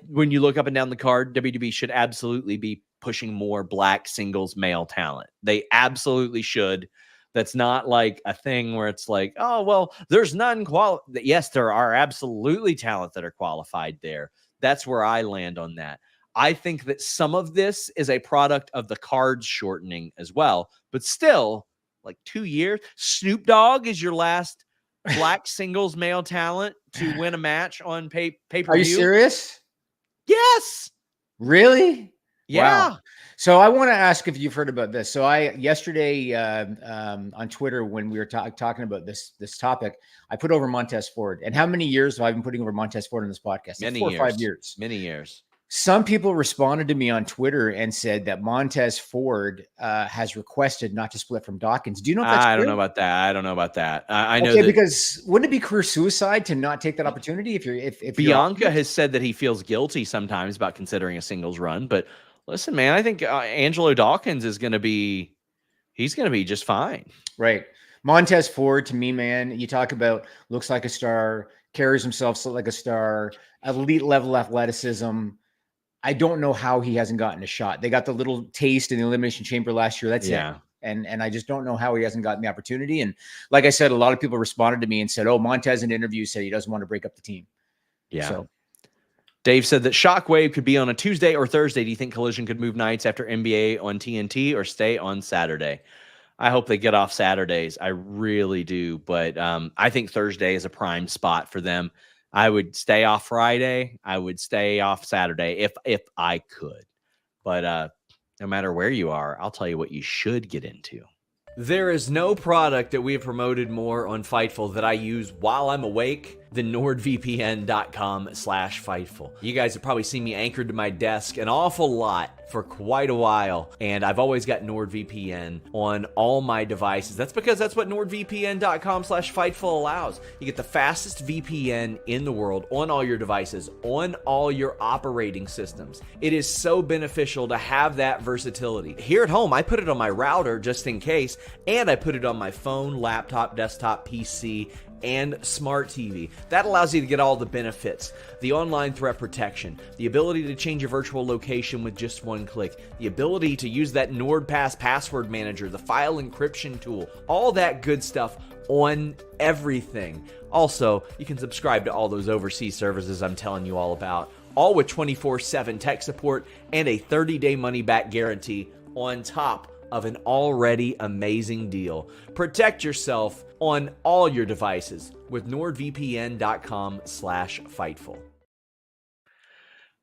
when you look up and down the card, WWE should absolutely be pushing more black singles male talent. They absolutely should. That's not like a thing where it's like, oh, well, there's none qualified. Yes, there are absolutely talent that are qualified there. That's where I land on that. I think that some of this is a product of the cards shortening as well, but still, like 2 years. Snoop Dogg is your last black singles male talent to win a match on pay-per-view. Are you serious? Yes. Really? Yeah. Wow. So I want to ask if you've heard about this. So yesterday on Twitter, when we were talking about this topic, I put over Montez Ford. And how many years have I been putting over Montez Ford in this podcast? Many 4 years. or 5 years. Many years. Some people responded to me on Twitter and said that Montez Ford has requested not to split from Dawkins. Do you know if that's true? I don't know about that. I know that, because wouldn't it be career suicide to not take that opportunity if Bianca has said that he feels guilty sometimes about considering a singles run, but listen, man, I think Angelo Dawkins he's going to be just fine. Right. Montez Ford, to me, man, you talk about looks like a star, carries himself like a star, elite level athleticism. I don't know how he hasn't gotten a shot. They got the little taste in the Elimination Chamber last year. That's it. And I just don't know how he hasn't gotten the opportunity. And like I said, a lot of people responded to me and said, oh, Montez in interviews said he doesn't want to break up the team. Yeah. So Dave said that Shockwave could be on a Tuesday or Thursday. Do you think Collision could move nights after NBA on TNT or stay on Saturday? I hope they get off Saturdays. I really do. But I think Thursday is a prime spot for them. I would stay off Friday. I would stay off Saturday if I could. But no matter where you are, I'll tell you what you should get into. There is no product that we have promoted more on Fightful that I use while I'm awake than NordVPN.com/Fightful. You guys have probably seen me anchored to my desk an awful lot for quite a while, and I've always got NordVPN on all my devices. That's because that's what NordVPN.com/Fightful allows. You get the fastest VPN in the world on all your devices, on all your operating systems. It is so beneficial to have that versatility. Here at home, I put it on my router just in case, and I put it on my phone, laptop, desktop, PC, and smart TV. That allows you to get all the benefits. The online threat protection, the ability to change your virtual location with just one click, the ability to use that NordPass password manager, the file encryption tool, all that good stuff on everything. Also, you can subscribe to all those overseas services I'm telling you all about, all with 24/7 tech support and a 30-day money-back guarantee on top of an already amazing deal. Protect yourself on all your devices with NordVPN.com/Fightful.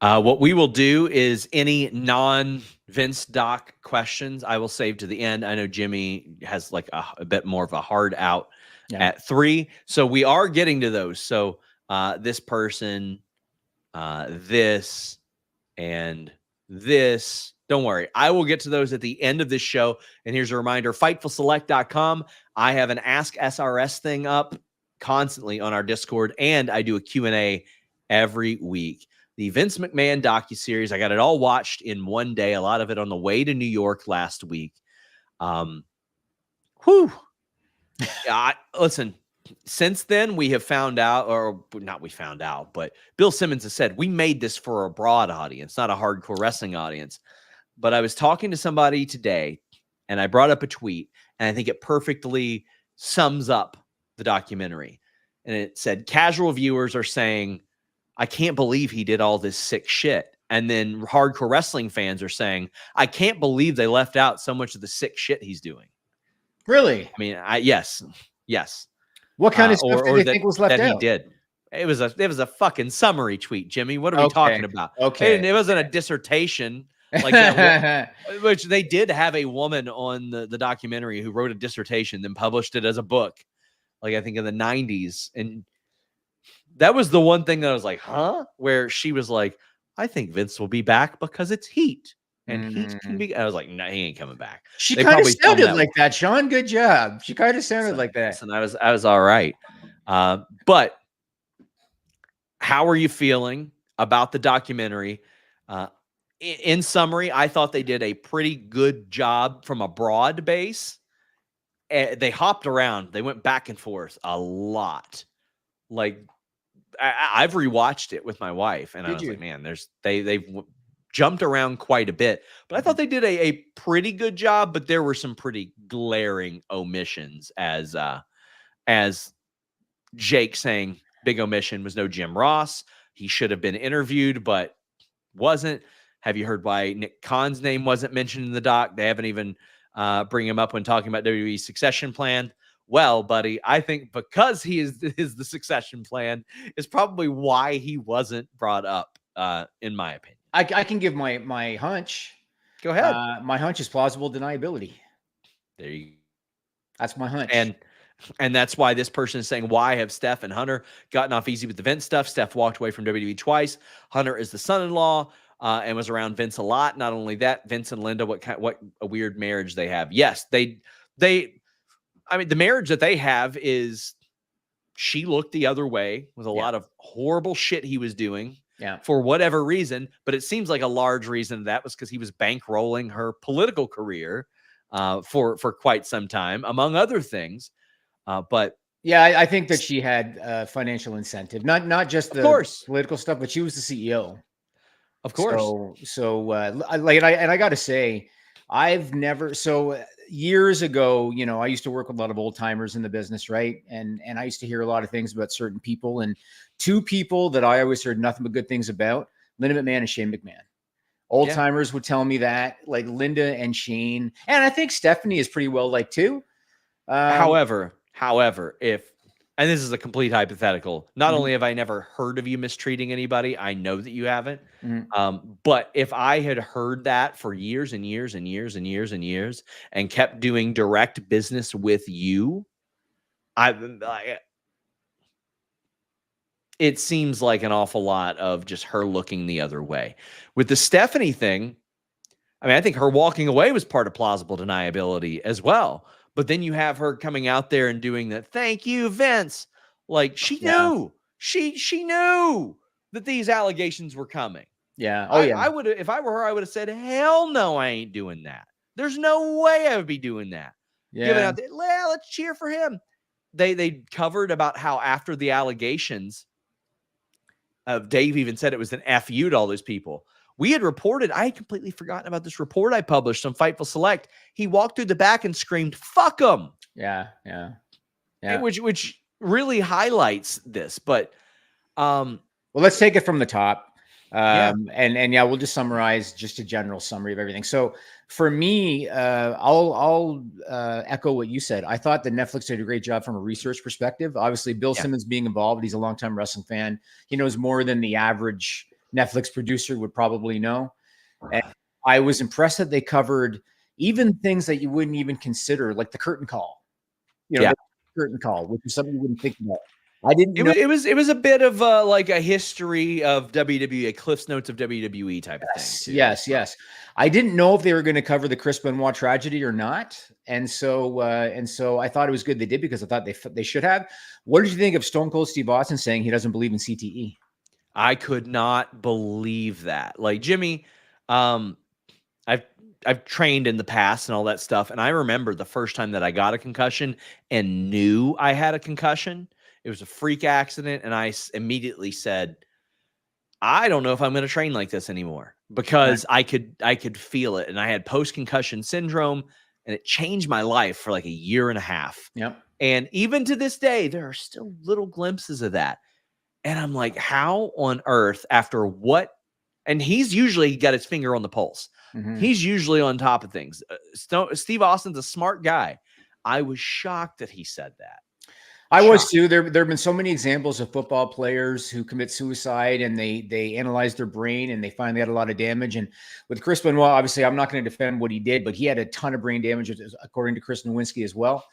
What we will do is any non-Vince Doc questions I will save to the end. I know Jimmy has like a bit more of a hard out at 3. So we are getting to those. So this person, this, and this. Don't worry. I will get to those at the end of this show. And here's a reminder, FightfulSelect.com. I have an Ask SRS thing up constantly on our Discord, and I do a Q&A every week. the Vince McMahon docuseries. I got it all watched in one day, a lot of it on the way to New York last week. Whew. Listen, since then we have found out, or not we found out, but Bill Simmons has said we made this for a broad audience, not a hardcore wrestling audience. But I was talking to somebody today and I brought up a tweet, and I think it perfectly sums up the documentary. And it said, casual viewers are saying, I can't believe he did all this sick shit. And then hardcore wrestling fans are saying, I can't believe they left out so much of the sick shit he's doing. Really? I mean, yes. What kind of stuff do they that, think was left out? He did. It was a fucking summary tweet, Jimmy. What are we talking about? Okay. It wasn't a dissertation like that, which they did have a woman on the documentary who wrote a dissertation, then published it as a book, like I think in the 90s. And that was the one thing that I was like, huh? Where she was like, I think Vince will be back because it's heat. And heat can be. I was like, no, he ain't coming back. She kind of sounded like that, Sean. Good job. She kind of sounded like that. And I was all right. But how are you feeling about the documentary? In summary, I thought they did a pretty good job from a broad base. They hopped around. They went back and forth a lot. Like I've rewatched it with my wife, and I was like, man, they've jumped around quite a bit. But I thought they did a pretty good job. But there were some pretty glaring omissions, as Jake saying big omission was no Jim Ross. He should have been interviewed, but wasn't. Have you heard why Nick Khan's name wasn't mentioned in the doc? They haven't even bring him up when talking about WWE's succession plan. Well, buddy, I think because he is the succession plan is probably why he wasn't brought up, in my opinion. I can give my hunch. Go ahead. My hunch is plausible deniability. There you go. That's my hunch. And that's why this person is saying, why have Steph and Hunter gotten off easy with the Vince stuff? Steph walked away from WWE twice. Hunter is the son-in-law. And was around Vince a lot. Not only that, Vince and Linda, what a weird marriage they have. Yes, I mean, the marriage that they have is she looked the other way with a lot of horrible shit he was doing for whatever reason. But it seems like a large reason of that was because he was bankrolling her political career for quite some time, among other things. But yeah, I think that she had financial incentive, not just the political stuff, but she was the CEO. Of course. So I got to say, I've never, years ago, I used to work with a lot of old timers in the business. Right. And I used to hear a lot of things about certain people, and two people that I always heard nothing but good things about: Linda McMahon and Shane McMahon. Old timers would tell me that, like Linda and Shane. And I think Stephanie is pretty well liked too. However, and this is a complete hypothetical. Not only have I never heard of you mistreating anybody, I know that you haven't. But if I had heard that for years and years and years and years and years and kept doing direct business with you, it seems like an awful lot of just her looking the other way. With the Stephanie thing, I mean, I think her walking away was part of plausible deniability as well. But then you have her coming out there and doing that. Thank you, Vince. Like she knew, she knew that these allegations were coming. Yeah. I would have, if I were her, I would have said, hell no, I ain't doing that. There's no way I would be doing that. Yeah. Giving out let's cheer for him. They covered about how after the allegations, Dave even said it was an FU to all those people. We had reported, I had completely forgotten about this report I published on Fightful Select. He walked through the back and screamed, fuck him. Yeah. Which really highlights this. But well, let's take it from the top. And we'll just summarize just a general summary of everything. So for me, I'll echo what you said. I thought that Netflix did a great job from a research perspective. Obviously, Bill Simmons being involved, he's a longtime wrestling fan. He knows more than the average Netflix producer would probably know. And I was impressed that they covered even things that you wouldn't even consider, like the curtain call. The curtain call, which is something you wouldn't think about. I didn't. It was a bit of like a history of WWE, a Cliff's Notes of WWE type of thing. Yes. I didn't know if they were going to cover the Chris Benoit tragedy or not, and so I thought it was good they did, because I thought they should have. What did you think of Stone Cold Steve Austin saying he doesn't believe in CTE? I could not believe that. Like Jimmy, I've trained in the past and all that stuff, and I remember the first time that I got a concussion and knew I had a concussion. It was a freak accident, and I immediately said, I don't know if I'm going to train like this anymore, because I could feel it, and I had post-concussion syndrome, and it changed my life for like a year and a half. Yep. And even to this day, there are still little glimpses of that. And I'm like, how on earth, after what? And he's usually got his finger on the pulse. Mhm. He's usually on top of things. Steve Austin's a smart guy. I was shocked that he said that. I was too. There have been so many examples of football players who commit suicide, and they analyze their brain and they find they had a lot of damage. And with Chris Benoit, obviously, I'm not going to defend what he did, but he had a ton of brain damage, according to Chris Nowinski as well.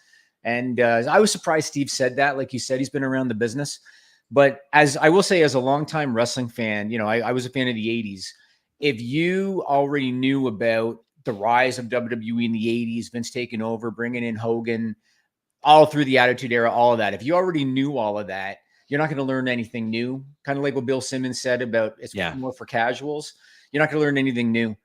And I was surprised Steve said that. Like you said, he's been around the business. But as I will say, as a longtime wrestling fan, you know, I was a fan of the 80s. If you already knew about the rise of WWE in the 80s, Vince taking over, bringing in Hogan, all through the Attitude Era, all of that. If you already knew all of that, you're not going to learn anything new. Kind of like what Bill Simmons said about it's more for casuals. You're not going to learn anything new.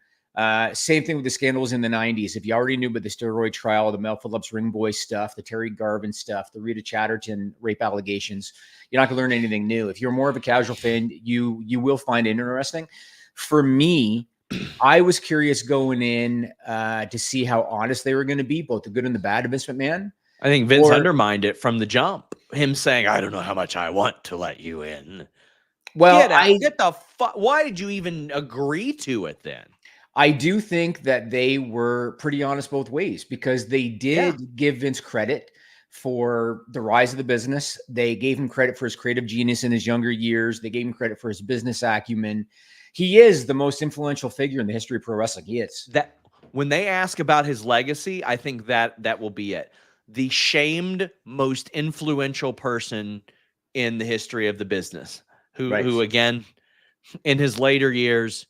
Same thing with the scandals in the 90s. If you already knew about the steroid trial, the Mel Phillips ring boy stuff, the Terry Garvin stuff, the Rita Chatterton rape allegations, you're not going to learn anything new. If you're more of a casual fan, you will find it interesting. For me, I was curious going in to see how honest they were going to be, both the good and the bad of Vince McMahon. I think Vince undermined it from the jump. Him saying, I don't know how much I want to let you in. Well, get the fuck. Why did you even agree to it then? I do think that they were pretty honest both ways, because they did give Vince credit for the rise of the business. They gave him credit for his creative genius in his younger years. They gave him credit for his business acumen. He is the most influential figure in the history of pro wrestling. He is. That when they ask about his legacy, I think that will be it. The shamed, most influential person in the history of the business, who again, in his later years,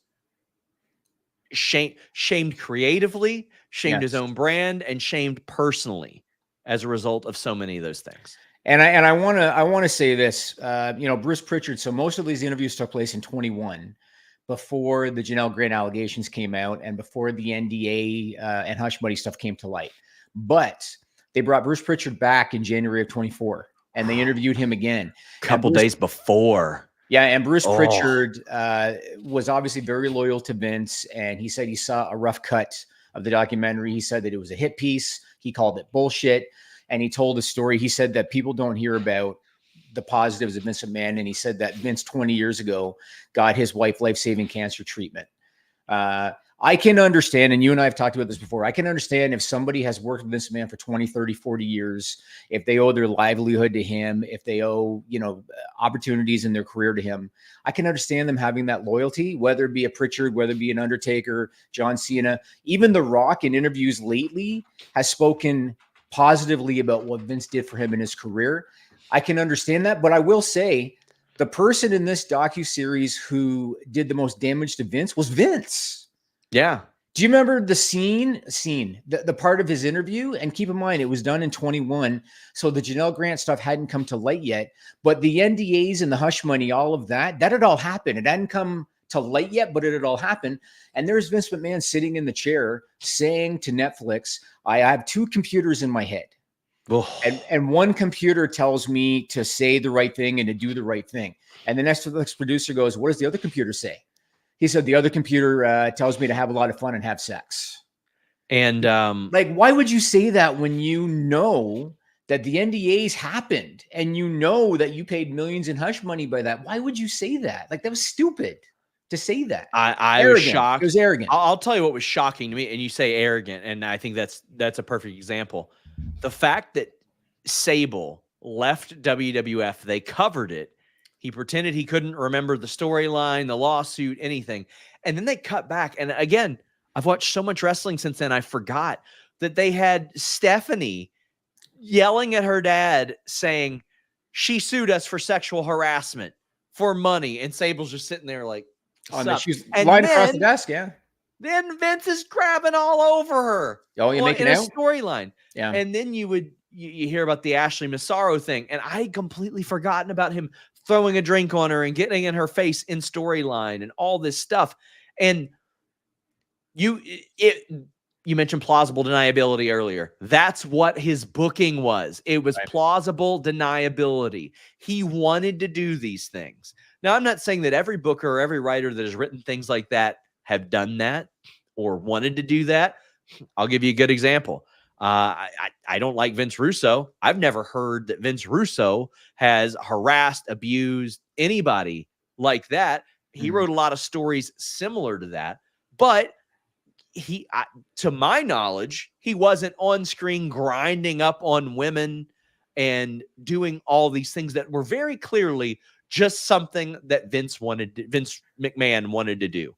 shamed creatively, shamed his own brand, and shamed personally as a result of so many of those things. And I want to say this, you know, Bruce Pritchard. So most of these interviews took place in 21, before the Janelle Grant allegations came out and before the NDA and hush money stuff came to light. But they brought Bruce Pritchard back in January of 24, and they interviewed him again. A couple days before. Yeah, and Bruce Pritchard was obviously very loyal to Vince, and he said he saw a rough cut of the documentary. He said that it was a hit piece. He called it bullshit, and he told a story. He said that people don't hear about the positives of Vince McMahon, and he said that Vince 20 years ago got his wife life-saving cancer treatment. I can understand, and you and I have talked about this before, I can understand if somebody has worked with Vince McMahon for 20, 30, 40 years, if they owe their livelihood to him, if they owe, you know, opportunities in their career to him. I can understand them having that loyalty, whether it be a Pritchard, whether it be an Undertaker, John Cena. Even The Rock in interviews lately has spoken positively about what Vince did for him in his career. I can understand that, but I will say the person in this docuseries who did the most damage to Vince was Vince. Yeah. Do you remember the scene, the part of his interview? And keep in mind, it was done in 21. So the Janelle Grant stuff hadn't come to light yet, but the NDAs and the hush money, all of that had all happened. It hadn't come to light yet, but it had all happened. And there's Vince McMahon sitting in the chair saying to Netflix, I have two computers in my head. And one computer tells me to say the right thing and to do the right thing. And the Netflix producer goes, what does the other computer say? He said, the other computer tells me to have a lot of fun and have sex. And like, why would you say that when you know that the NDAs happened and you know that you paid millions in hush money by that? Why would you say that? Like, that was stupid to say that. I was shocked. It was arrogant. I'll tell you what was shocking to me. And you say arrogant, and I think that's a perfect example. The fact that Sable left WWF, they covered it. He pretended he couldn't remember the storyline, the lawsuit, anything. And then they cut back. And again, I've watched so much wrestling since then, I forgot that they had Stephanie yelling at her dad saying, she sued us for sexual harassment for money. And Sable's just sitting there like, she's lying across the desk. Yeah. Then Vince is grabbing all over her. Oh, you're making out? Storyline. Yeah. And then you hear about the Ashley Massaro thing. And I had completely forgotten about him throwing a drink on her and getting in her face in storyline and all this stuff. And you mentioned plausible deniability earlier. That's what his booking was. It was plausible deniability. He wanted to do these things. Now, I'm not saying that every booker or every writer that has written things like that have done that or wanted to do that. I'll give you a good example. I don't like Vince Russo. I've never heard that Vince Russo has harassed, abused anybody like that. He wrote a lot of stories similar to that, but to my knowledge, he wasn't on screen grinding up on women and doing all these things that were very clearly just something that Vince McMahon wanted to do.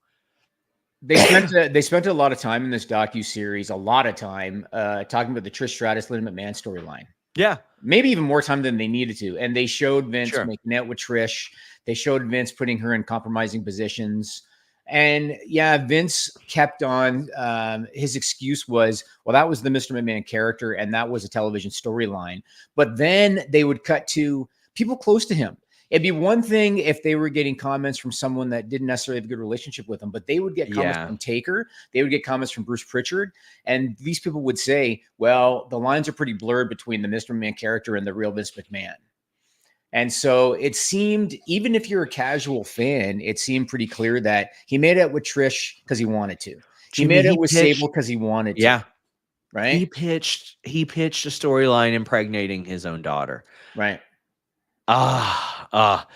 They spent a lot of time in this docuseries, a lot of time talking about the Trish Stratus, Linda McMahon storyline. Yeah. Maybe even more time than they needed to. And they showed Vince making out with Trish. They showed Vince putting her in compromising positions. And yeah, Vince kept on. His excuse was, well, that was the Mr. McMahon character, and that was a television storyline. But then they would cut to people close to him. It'd be one thing if they were getting comments from someone that didn't necessarily have a good relationship with him, but they would get comments from Taker. They would get comments from Bruce Pritchard. And these people would say, well, the lines are pretty blurred between the Mr. McMahon character and the real Vince McMahon. And so it seemed, even if you're a casual fan, it seemed pretty clear that he made it with Trish because he wanted to. He made it with Sable because he wanted to. Yeah. Right. He pitched a storyline impregnating his own daughter. Right. I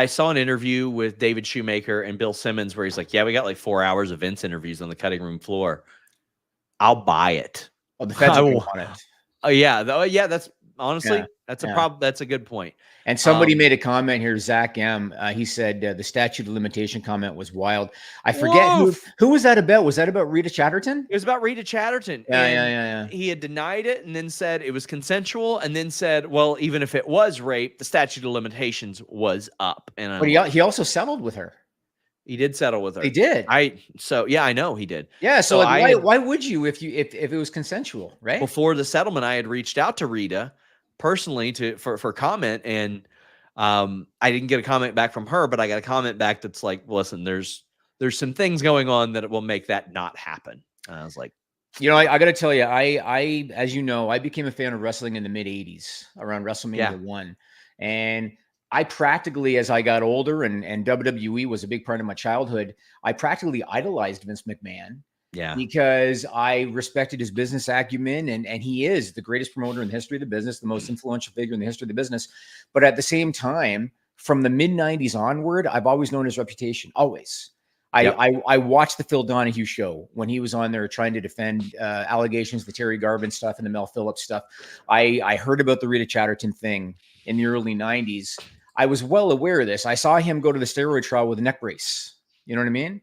saw an interview with David Shoemaker and Bill Simmons where he's like, yeah, we got like 4 hours of Vince interviews on the cutting room floor. I'll buy it. Oh, the feds will want it. Oh yeah. That's honestly, that's a problem. That's a good point. And somebody made a comment here, Zach M. He said the statute of limitation comment was wild. I forget who was that about. Was that about Rita Chatterton? It was about Rita Chatterton. Yeah. He had denied it and then said it was consensual and then said, well, even if it was rape, the statute of limitations was up. And but he also settled with her. He did settle with her. He did. I know he did. Yeah. So like, why would you if it was consensual, right? Before the settlement, I had reached out to Rita personally for comment, and I didn't get a comment back from her, but I got a comment back that's like, listen, there's some things going on that will make that not happen. And I was like, I got to tell you, I as you know, I became a fan of wrestling in the mid '80s around WrestleMania 1, and I practically, as I got older and WWE was a big part of my childhood, I practically idolized Vince McMahon. Yeah, because I respected his business acumen, and he is the greatest promoter in the history of the business, the most influential figure in the history of the business. But at the same time, from the mid '90s onward, I've always known his reputation. Always. I watched the Phil Donahue show when he was on there trying to defend allegations, the Terry Garvin stuff and the Mel Phillips stuff. I heard about the Rita Chatterton thing in the early '90s. I was well aware of this. I saw him go to the steroid trial with a neck brace. You know what I mean?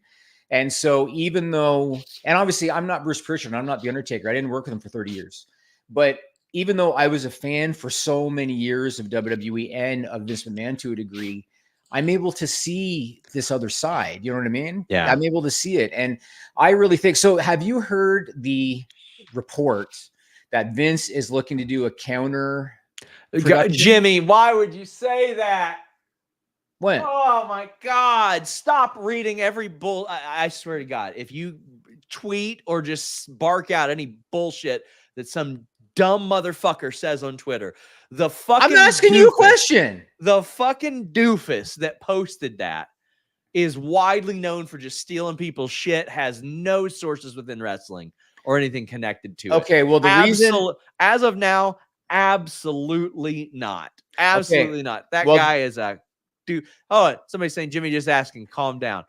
And so even though, and obviously I'm not Bruce Pritchard, I'm not The Undertaker. I didn't work with him for 30 years. But even though I was a fan for so many years of WWE and of Vince McMahon to a degree, I'm able to see this other side. You know what I mean? Yeah. I'm able to see it. And I really think, so have you heard the report that Vince is looking to do a counter? Jimmy, why would you say that? When? Oh my God. Stop reading every bull. I swear to God, if you tweet or just bark out any bullshit that some dumb motherfucker says on Twitter, I'm asking you a question. The fucking doofus that posted that is widely known for just stealing people's shit, has no sources within wrestling or anything connected to it. Okay, well, the reason, as of now, absolutely not. Absolutely not. That guy is a dude. Oh, somebody's saying, Jimmy, just asking, calm down.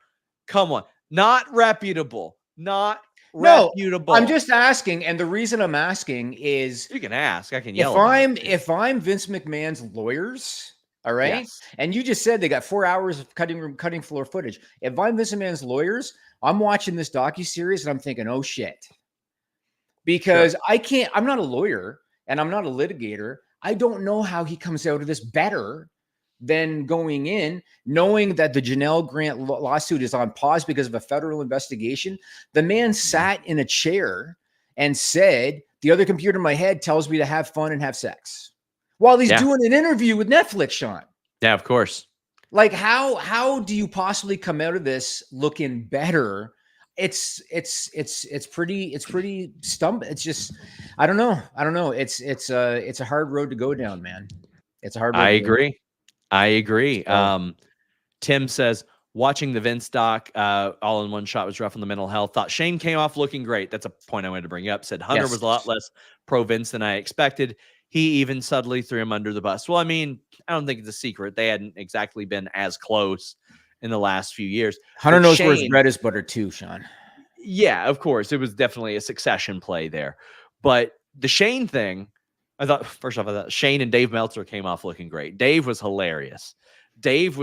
Come on. Not reputable. Not reputable. I'm just asking, and the reason I'm asking is, you can ask. I can yell. If I'm Vince McMahon's lawyers, all right, yes. And you just said they got 4 hours of cutting floor footage. If I'm Vince McMahon's lawyers, I'm watching this docuseries and I'm thinking, oh shit, because I'm not a lawyer and I'm not a litigator. I don't know how he comes out of this better than going in, knowing that the Janelle Grant lawsuit is on pause because of a federal investigation. The man sat in a chair and said, the other computer in my head tells me to have fun and have sex. while he's Yeah. doing an interview with Netflix, Sean. Yeah, of course. Like how do you possibly come out of this looking better? It's pretty stump. It's just I don't know. It's a hard road to go down, man. It's a hard road. I to go down. agree. I agree. So- Tim says, watching the Vince doc, all in one shot was rough on the mental health. Thought Shane came off looking great. That's a point I wanted to bring up. Said Hunter Yes. was a lot less pro Vince than I expected. He even subtly threw him under the bus. Well, I mean, I don't think it's a secret. They hadn't exactly been as close in the last few years. Hunter But knows where his Shane- bread is buttered too, Sean. Yeah, of course. It was definitely a succession play there. But the Shane thing, I thought, first off, I thought Shane and Dave Meltzer came off looking great. Dave was hilarious. Dave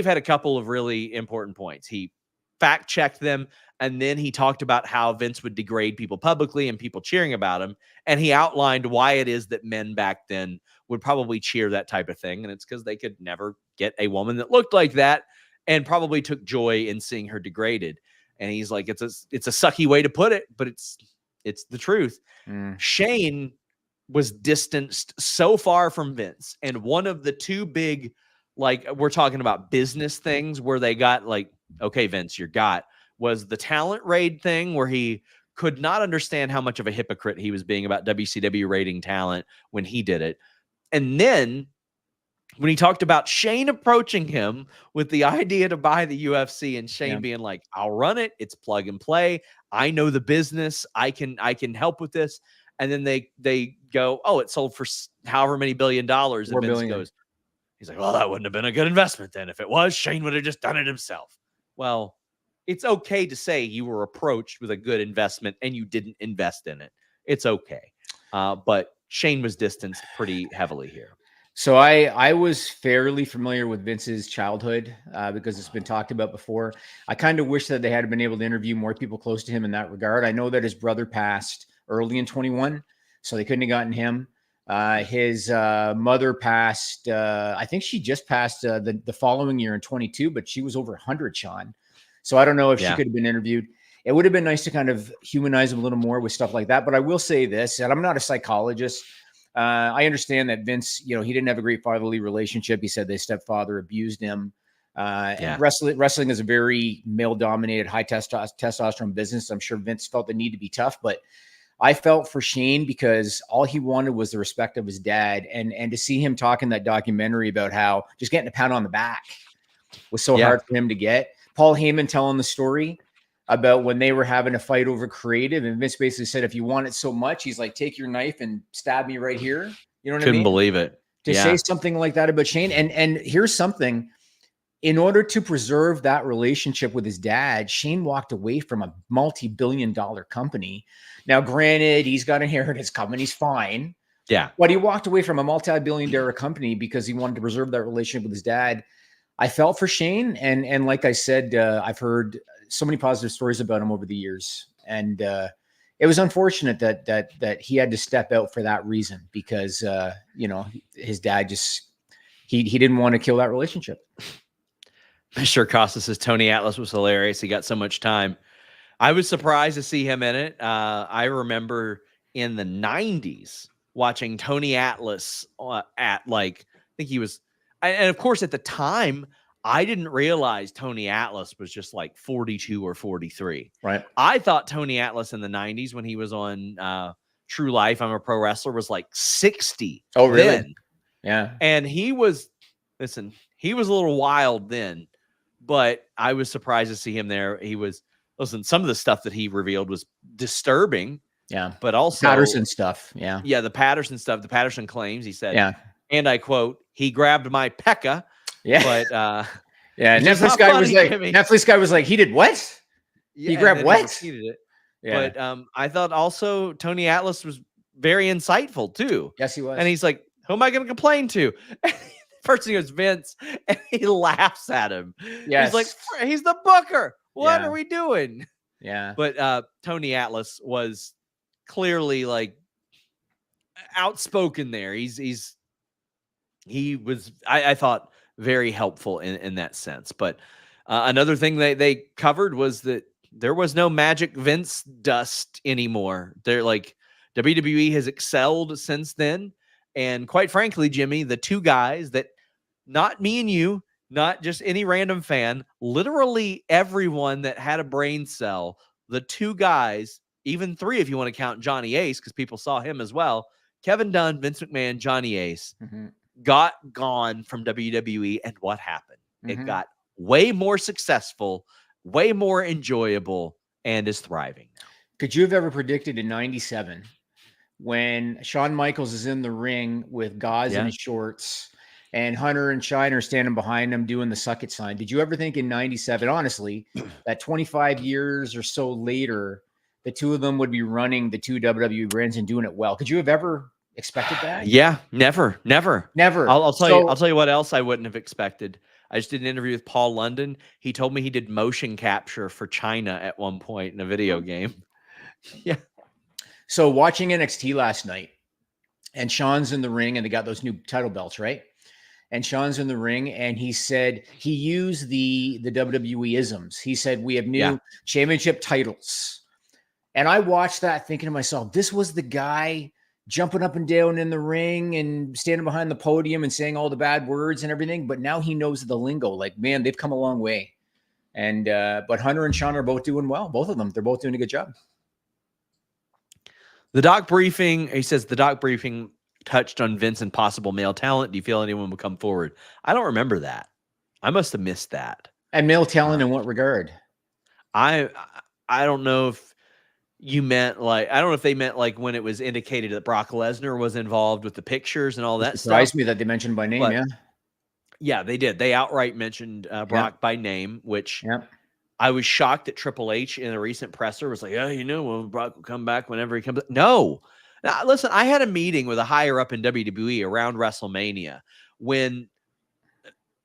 had a couple of really important points. He fact checked them, and then he talked about how Vince would degrade people publicly and people cheering about him. And he outlined why it is that men back then would probably cheer that type of thing. And it's because they could never get a woman that looked like that and probably took joy in seeing her degraded. And he's like, it's a sucky way to put it, but it's the truth. Shane was distanced so far from Vince. And one of the two big, like, we're talking about business things where they got like, okay, Vince, you're got, was the talent raid thing where he could not understand how much of a hypocrite he was being about WCW raiding talent when he did it. And then when he talked about Shane approaching him with the idea to buy the UFC and Shane being like, I'll run it. It's plug and play. I know the business. I can help with this. And then they go, oh, it sold for however many $1 billion. And Vince billion. goes, he's like, well, that wouldn't have been a good investment then. If it was, Shane would have just done it himself. Well, it's okay to say you were approached with a good investment and you didn't invest in it. It's okay. But Shane was distanced pretty heavily here. So I was fairly familiar with Vince's childhood because it's been talked about before. I kind of wish that they had been able to interview more people close to him in that regard. I know that his brother passed early in 21, so they couldn't have gotten him. His mother passed, I think she just passed the following year in 22, but she was over 100, Sean. So I don't know if she could have been interviewed. It would have been nice to kind of humanize him a little more with stuff like that. But I will say this, and I'm not a psychologist. I understand that Vince, he didn't have a great fatherly relationship. He said his stepfather abused him. And wrestling is a very male-dominated, high testosterone business. I'm sure Vince felt the need to be tough, but I felt for Shane because all he wanted was the respect of his dad. And to see him talk in that documentary about how just getting a pat on the back was so hard for him to get. Paul Heyman telling the story about when they were having a fight over creative. And Vince basically said, if you want it so much, he's like, take your knife and stab me right here. You know what I mean? Couldn't believe it. To say something like that about Shane. And here's something. In order to preserve that relationship with his dad, Shane walked away from a multi-billion-dollar company. Now, granted, he's got inheritance coming. He's fine. Yeah. But he walked away from a multi-billion-dollar company because he wanted to preserve that relationship with his dad. I felt for Shane. And like I said, I've heard so many positive stories about him over the years. And it was unfortunate that he had to step out for that reason because, his dad just, he didn't want to kill that relationship. Mr. Costa says Tony Atlas was hilarious. He got so much time. I was surprised to see him in it. I remember in the 90s watching Tony Atlas at I think he was, and of course at the time, I didn't realize Tony Atlas was just like 42 or 43. Right. I thought Tony Atlas in the 90s when he was on True Life, I'm a Pro Wrestler, was like 60. Oh, really? Then. Yeah. And he was a little wild then, but I was surprised to see him there. Some of the stuff that he revealed was disturbing. Yeah. But also Patterson stuff. Yeah. Yeah. The Patterson stuff, the Patterson claims, he said, and I quote, he grabbed my pekka. Yeah. But Netflix guy was like, he did what? Yeah, he grabbed what? He it. Yeah. But I thought also Tony Atlas was very insightful too. Yes, he was. And he's like, who am I going to complain to? First thing was Vince, and he laughs at him. Yes. He's like, he's the booker. What are we doing? Yeah. But Tony Atlas was clearly like outspoken there. He was, I thought, very helpful in that sense. But another thing they covered was that there was no magic Vince dust anymore. They're like, WWE has excelled since then. And quite frankly, Jimmy, the two guys that, not me and you, not just any random fan, literally everyone that had a brain cell, the two guys, even three if you want to count Johnny Ace, because people saw him as well, Kevin Dunn, Vince McMahon, Johnny Ace, got gone from WWE. And what happened? It got way more successful, way more enjoyable, and is thriving now. Could you have ever predicted in 97 when Shawn Michaels is in the ring with gauze in his shorts and Hunter and Shiner are standing behind him doing the suck it sign? Did you ever think in 97, honestly, that 25 years or so later, the two of them would be running the two WWE brands and doing it well? Could you have ever expected that? Yeah, never. I'll tell you what else I wouldn't have expected. I just did an interview with Paul London. He told me he did motion capture for China at one point in a video game. Yeah. So watching NXT last night, and Sean's in the ring, and they got those new title belts, right? And Sean's in the ring, and he said he used the WWE isms. He said, we have new championship titles. And I watched that thinking to myself, this was the guy jumping up and down in the ring and standing behind the podium and saying all the bad words and everything. But now he knows the lingo. Like, man, they've come a long way. And but Hunter and Sean are both doing well. Both of them. They're both doing a good job. The doc briefing, he says the doc briefing touched on Vince and possible male talent. Do you feel anyone will come forward? I don't remember that. I must have missed that. And male talent in what regard? I don't know if you meant like, I don't know if they meant like when it was indicated that Brock Lesnar was involved with the pictures and all that stuff. Surprised me that they mentioned by name, but, yeah, they did. They outright mentioned Brock by name, which I was shocked that Triple H in a recent presser was like, oh, well, Brock will come back whenever he comes. No. Now, listen, I had a meeting with a higher up in WWE around WrestleMania when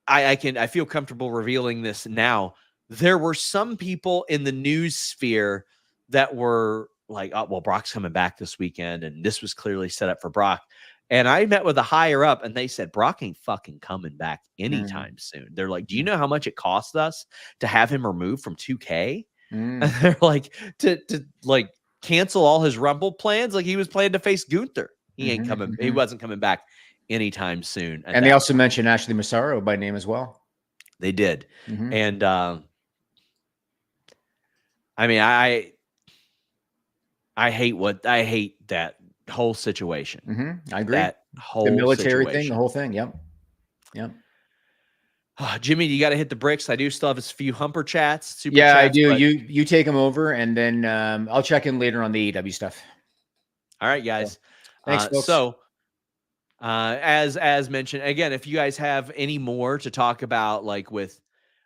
I feel comfortable revealing this now. There were some people in the news sphere that were like, oh, well, Brock's coming back this weekend, and this was clearly set up for Brock. And I met with a higher up, and they said, Brock ain't fucking coming back anytime soon. They're like, do you know how much it cost us to have him removed from 2K? And they're like, to like cancel all his Rumble plans. Like, he was planning to face Gunther. He ain't coming. He wasn't coming back anytime soon. And they also mentioned Ashley Massaro by name as well. They did. And I mean, I hate that whole situation. I agree. That whole the military situation. thing, the whole thing. Yep. Jimmy, you got to hit the bricks. I do still have a few Humper chats. Super chats, I do. But... You take them over, and then I'll check in later on the AEW stuff. All right, guys. Thanks, folks. So, as mentioned, again, if you guys have any more to talk about, like with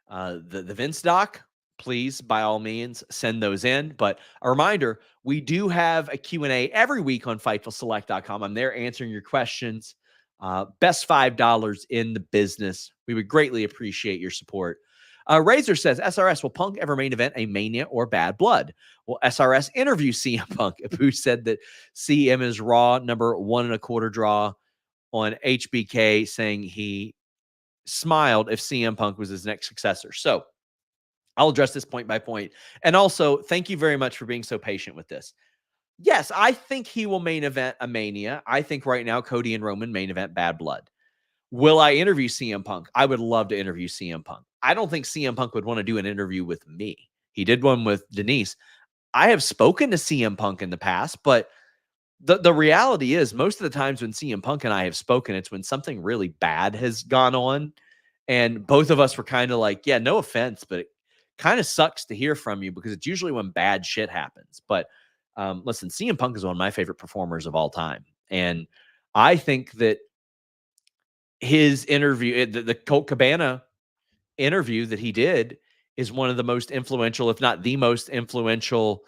the Vince doc, please, by all means, send those in. But a reminder, we do have a Q&A every week on FightfulSelect.com. I'm there answering your questions. Best $5 in the business. We would greatly appreciate your support. Razor says, SRS, will Punk ever main event a Mania or Bad Blood? Will SRS interview CM Punk? Abu said that CM is Raw number 1.25 draw on HBK, saying he smiled if CM Punk was his next successor. So I'll address this point by point. And also, thank you very much for being so patient with this. Yes, I think he will main event a Mania. I think right now Cody and Roman main event Bad Blood. Will I interview CM Punk? I would love to interview CM Punk. I don't think CM Punk would want to do an interview with me. He did one with Denise. I have spoken to CM Punk in the past, but the reality is most of the times when CM Punk and I have spoken, it's when something really bad has gone on. And both of us were kind of like, yeah, no offense, but it kind of sucks to hear from you because it's usually when bad shit happens. But listen, CM Punk is one of my favorite performers of all time. And I think that his interview, the Colt Cabana interview that he did, is one of the most influential, if not the most influential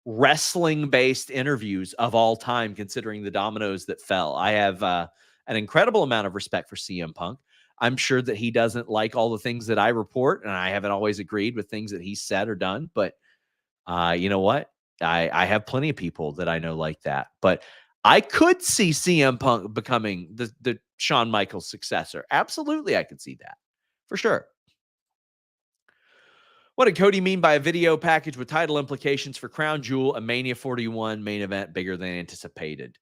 wrestling-based interviews of all time, considering the dominoes that fell. I have an incredible amount of respect for CM Punk. I'm sure that he doesn't like all the things that I report, and I haven't always agreed with things that he said or done. But you know what? I have plenty of people that I know like that. But I could see CM Punk becoming the Shawn Michaels successor. Absolutely, I could see that. For sure. What did Cody mean by a video package with title implications for Crown Jewel, a Mania 41 main event bigger than anticipated?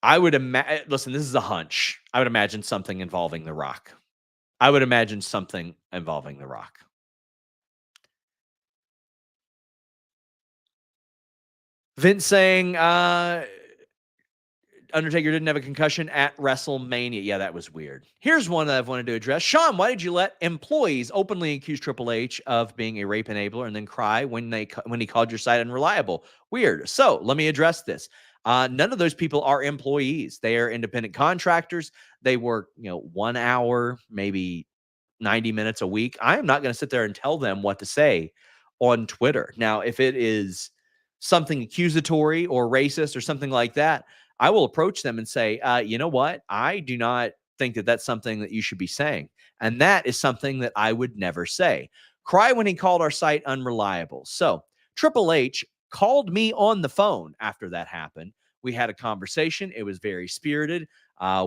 I would imagine, listen, this is a hunch. I would imagine something involving The Rock. I would imagine something involving The Rock. Vince saying, Undertaker didn't have a concussion at WrestleMania. Yeah, that was weird. Here's one that I've wanted to address. Sean, why did you let employees openly accuse Triple H of being a rape enabler and then cry when he called your site unreliable? Weird. So let me address this. None of those people are employees. They are independent contractors. They work, 1 hour, maybe 90 minutes a week. I am not going to sit there and tell them what to say on Twitter. Now, if it is something accusatory or racist or something like that, I will approach them and say, you know what? I do not think that that's something that you should be saying. And that is something that I would never say. Cry when he called our site unreliable. So Triple H called me on the phone after that happened. We had a conversation. It was very spirited.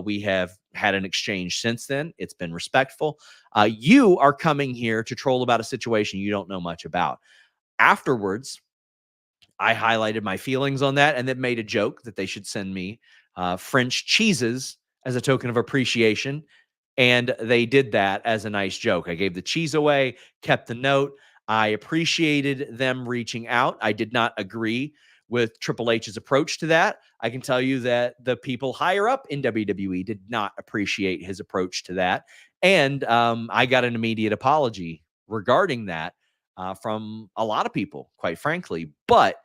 We have had an exchange since then. It's been respectful. You are coming here to troll about a situation you don't know much about. Afterwards, I highlighted my feelings on that and then made a joke that they should send me French cheeses as a token of appreciation. And they did that as a nice joke. I gave the cheese away, kept the note. I appreciated them reaching out. I did not agree with Triple H's approach to that. I can tell you that the people higher up in WWE did not appreciate his approach to that. And I got an immediate apology regarding that from a lot of people, quite frankly. But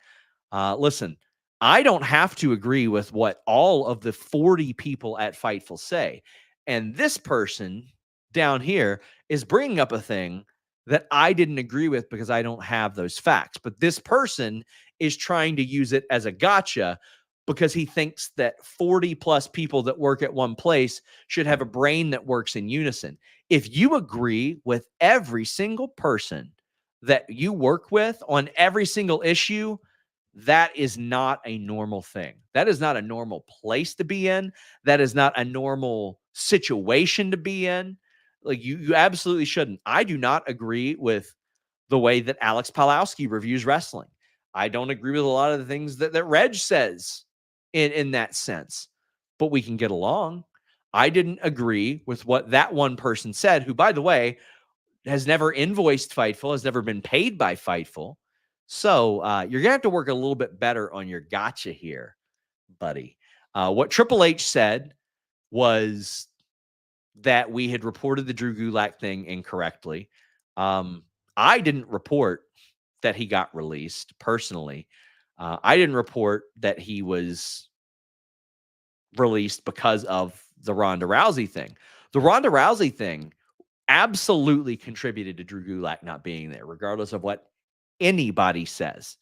listen, I don't have to agree with what all of the 40 people at Fightful say. And this person down here is bringing up a thing that I didn't agree with because I don't have those facts. But this person is trying to use it as a gotcha because he thinks that 40 plus people that work at one place should have a brain that works in unison. If you agree with every single person that you work with on every single issue, that is not a normal thing. That is not a normal place to be in. That is not a normal situation to be in. Like you absolutely shouldn't. I do not agree with the way that Alex Palowski reviews wrestling. I don't agree with a lot of the things that Reg says in that sense, but we can get along. I didn't agree with what that one person said, who, by the way, has never invoiced Fightful, has never been paid by Fightful. So you're going to have to work a little bit better on your gotcha here, buddy. What Triple H said was that we had reported the Drew Gulak thing incorrectly. I didn't report that he got released personally. I didn't report that he was released because of the Ronda Rousey thing. The Ronda Rousey thing absolutely contributed to Drew Gulak not being there, regardless of what anybody says.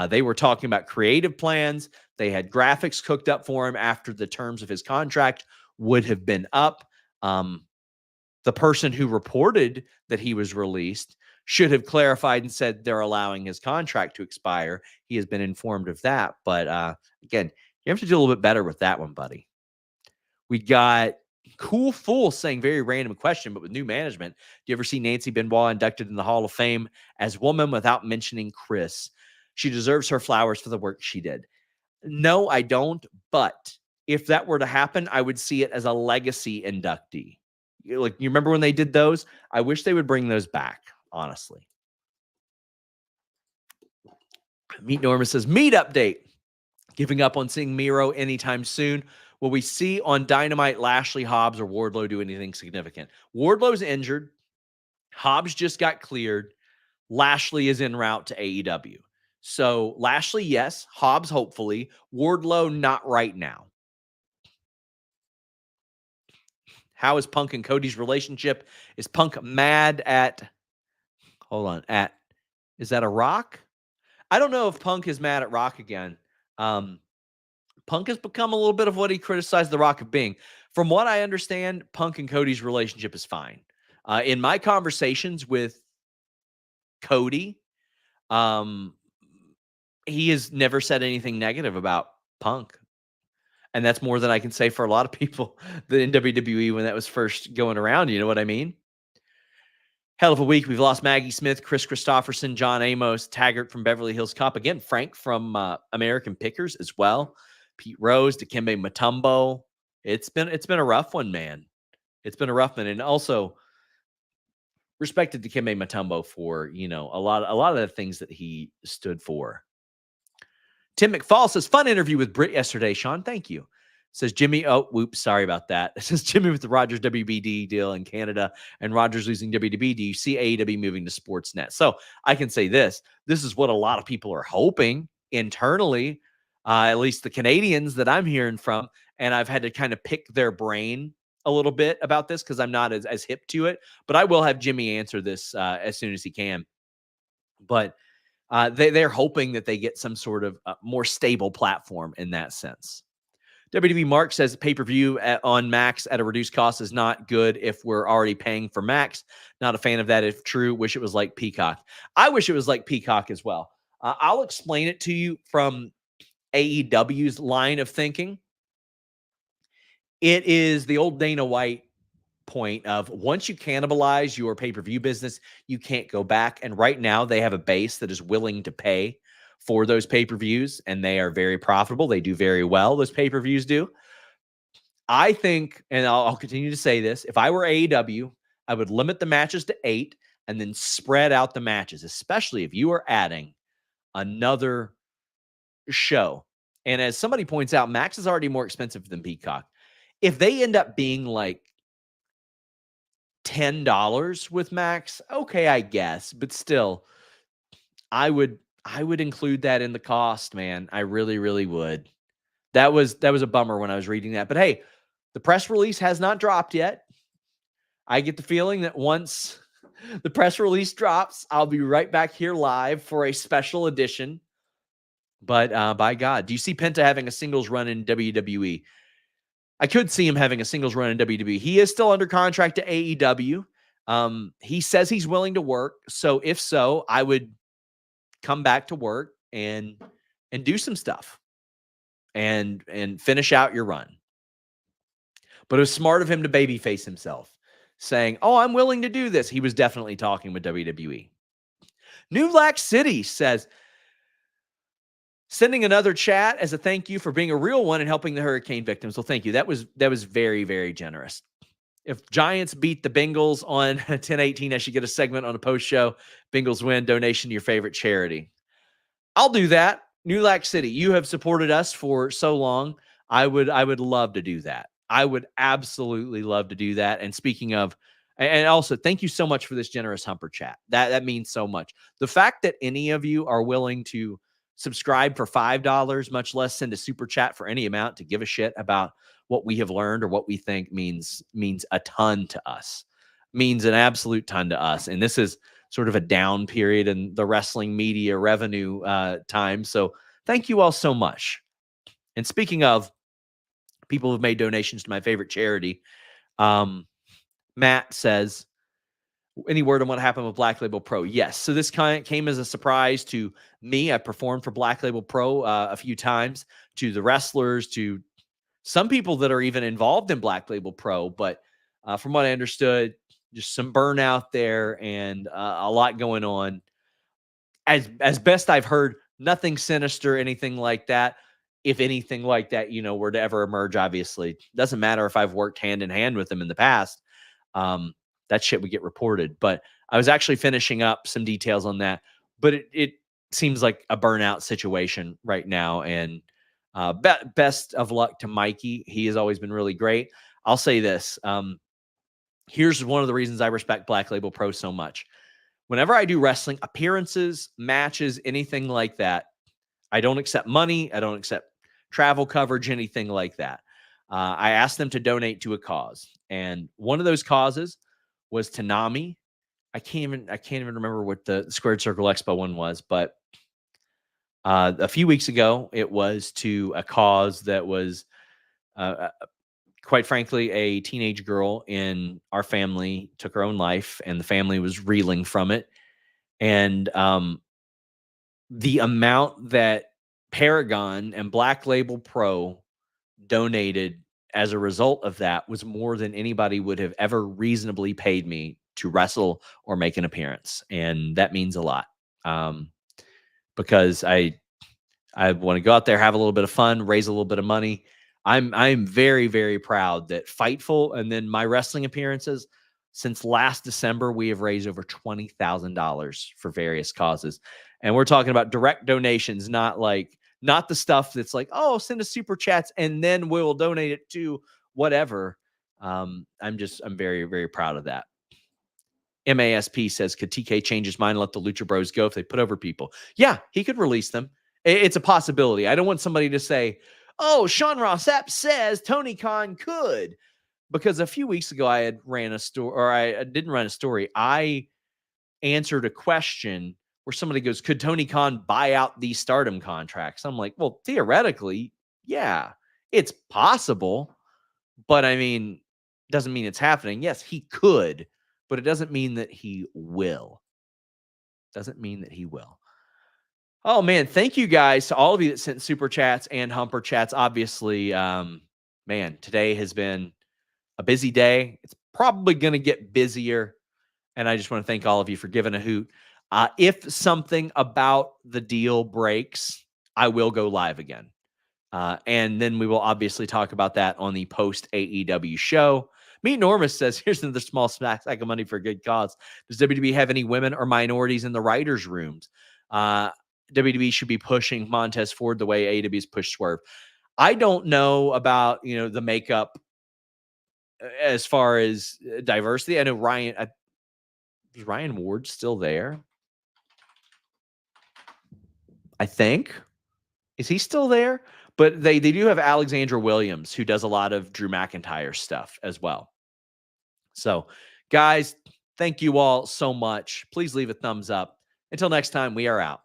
They were talking about creative plans. They had graphics cooked up for him after the terms of his contract would have been up. The person who reported that he was released should have clarified and said they're allowing his contract to expire. He has been informed of that. But again, you have to do a little bit better with that one, buddy. We got Cool Fool saying, very random question, but with new management, do you ever see Nancy Benoit inducted in the Hall of Fame as woman without mentioning Chris? She deserves her flowers for the work she did. No, I don't. But if that were to happen, I would see it as a legacy inductee. You remember when they did those? I wish they would bring those back, honestly. Meat Norma says, meat update. Giving up on seeing Miro anytime soon. Will we see on Dynamite Lashley, Hobbs, or Wardlow do anything significant? Wardlow's injured. Hobbs just got cleared. Lashley is en route to AEW. So Lashley, yes. Hobbs, hopefully. Wardlow, not right now. How is Punk and Cody's relationship? Is Punk mad at... Hold on. Is that a Rock? I don't know if Punk is mad at Rock again. Punk has become a little bit of what he criticized The Rock of being. From what I understand, Punk and Cody's relationship is fine. In my conversations with Cody, he has never said anything negative about Punk. And that's more than I can say for a lot of people in WWE when that was first going around. You know what I mean? Hell of a week. We've lost Maggie Smith, Chris Christopherson, John Amos, Taggart from Beverly Hills Cop. Again, Frank from American Pickers as well. Pete Rose, Dikembe Mutombo. It's been a rough one, man. It's been a rough one. And also respected Dikembe Mutombo for, a lot of the things that he stood for. Tim McFall says, fun interview with Britt yesterday, Sean. Thank you. Says Jimmy, whoops, sorry about that. It says Jimmy with the Rogers WBD deal in Canada and Rogers losing WWE. Do you see AEW moving to Sportsnet? So I can say this. This is what a lot of people are hoping internally, at least the Canadians that I'm hearing from. And I've had to kind of pick their brain a little bit about this because I'm not as hip to it. But I will have Jimmy answer this as soon as he can. But they're hoping that they get some sort of more stable platform in that sense. WWE Mark says pay-per-view on Max at a reduced cost is not good if we're already paying for Max. Not a fan of that if true. Wish it was like Peacock. I wish it was like Peacock as well. I'll explain it to you from AEW's line of thinking. It is the old Dana White point of once you cannibalize your pay-per-view business, you can't go back. And right now they have a base that is willing to pay for those pay-per-views, and they are very profitable. They do very well. Those pay-per-views do. I think, and I'll continue to say this, if I were AEW, I would limit the matches to 8 and then spread out the matches, especially if you are adding another show. And as somebody points out, Max is already more expensive than Peacock. If they end up being like $10 with Max, okay, I guess, but still, I would include that in the cost, man. I really, really would. That was a bummer when I was reading that. But hey, the press release has not dropped yet. I get the feeling that once the press release drops, I'll be right back here live for a special edition. But by God, do you see Penta having a singles run in WWE? I could see him having a singles run in WWE. He is still under contract to AEW. He says he's willing to work. So if so, I would come back to work and do some stuff and finish out your run. But it was smart of him to babyface himself, saying, "Oh, I'm willing to do this." He was definitely talking with WWE. New Lack City says, sending another chat as a thank you for being a real one and helping the hurricane victims. Well, thank you. That was very, very generous. If Giants beat the Bengals on 10-18, I should get a segment on a post show. Bengals win, donation to your favorite charity. I'll do that. New Lack City, you have supported us for so long. I would love to do that. I would absolutely love to do that. And speaking of, and also thank you so much for this generous Humper chat. That means so much. The fact that any of you are willing to subscribe for $5, much less send a super chat for any amount to give a shit about what we have learned or what we think means a ton to us, means an absolute ton to us. And this is sort of a down period in the wrestling media revenue time. So thank you all so much. And speaking of people who've made donations to my favorite charity, Matt says, any word on what happened with Black Label Pro? Yes. So this kind of came as a surprise to me. I performed for Black Label Pro a few times, to the wrestlers, to some people that are even involved in Black Label Pro. But from what I understood, just some burnout there and a lot going on. As best I've heard, nothing sinister, anything like that. If anything like that, were to ever emerge, obviously, doesn't matter if I've worked hand in hand with them in the past. That shit would get reported. But I was actually finishing up some details on that. But it seems like a burnout situation right now. And best of luck to Mikey. He has always been really great. I'll say this. Here's one of the reasons I respect Black Label Pro so much. Whenever I do wrestling appearances, matches, anything like that, I don't accept money. I don't accept travel coverage, anything like that. I asked them to donate to a cause. And one of those causes was Tanami. I can't even remember what the Squared Circle Expo one was, but a few weeks ago, it was to a cause that was, quite frankly, a teenage girl in our family took her own life, and the family was reeling from it. And the amount that Paragon and Black Label Pro donated as a result of that was more than anybody would have ever reasonably paid me to wrestle or make an appearance. And that means a lot. Because I I want to go out there, have a little bit of fun, raise a little bit of money. I'm very, very proud that Fightful and then my wrestling appearances since last December, we have raised over $20,000 for various causes. And we're talking about direct donations, not the stuff that's like, oh, send us super chats and then we'll donate it to whatever. I'm very, very proud of that. MASP says, could TK change his mind and let the Lucha Bros go if they put over people? Yeah, he could release them. It's a possibility. I don't want somebody to say, oh, Sean Ross Sapp says Tony Khan could. Because a few weeks ago, I had ran a story, or I didn't run a story. I answered a question where somebody goes, could Tony Khan buy out these Stardom contracts? I'm like, well, theoretically, yeah, it's possible. But I mean, doesn't mean it's happening. Yes, he could, but it doesn't mean that he will. Doesn't mean that he will. Oh, man, thank you guys to all of you that sent super chats and humper chats. Obviously, man, today has been a busy day. It's probably going to get busier. And I just want to thank all of you for giving a hoot. If something about the deal breaks, I will go live again. And then we will obviously talk about that on the post AEW show. Meet Normus says, here's another small sack of money for a good cause. Does WWE have any women or minorities in the writers' rooms? WWE should be pushing Montez Ford the way AEW's pushed Swerve. I don't know about, the makeup as far as diversity. I know is Ryan Ward still there? I think. Is he still there? But they do have Alexandra Williams, who does a lot of Drew McIntyre stuff as well. So, guys, thank you all so much. Please leave a thumbs up. Until next time, we are out.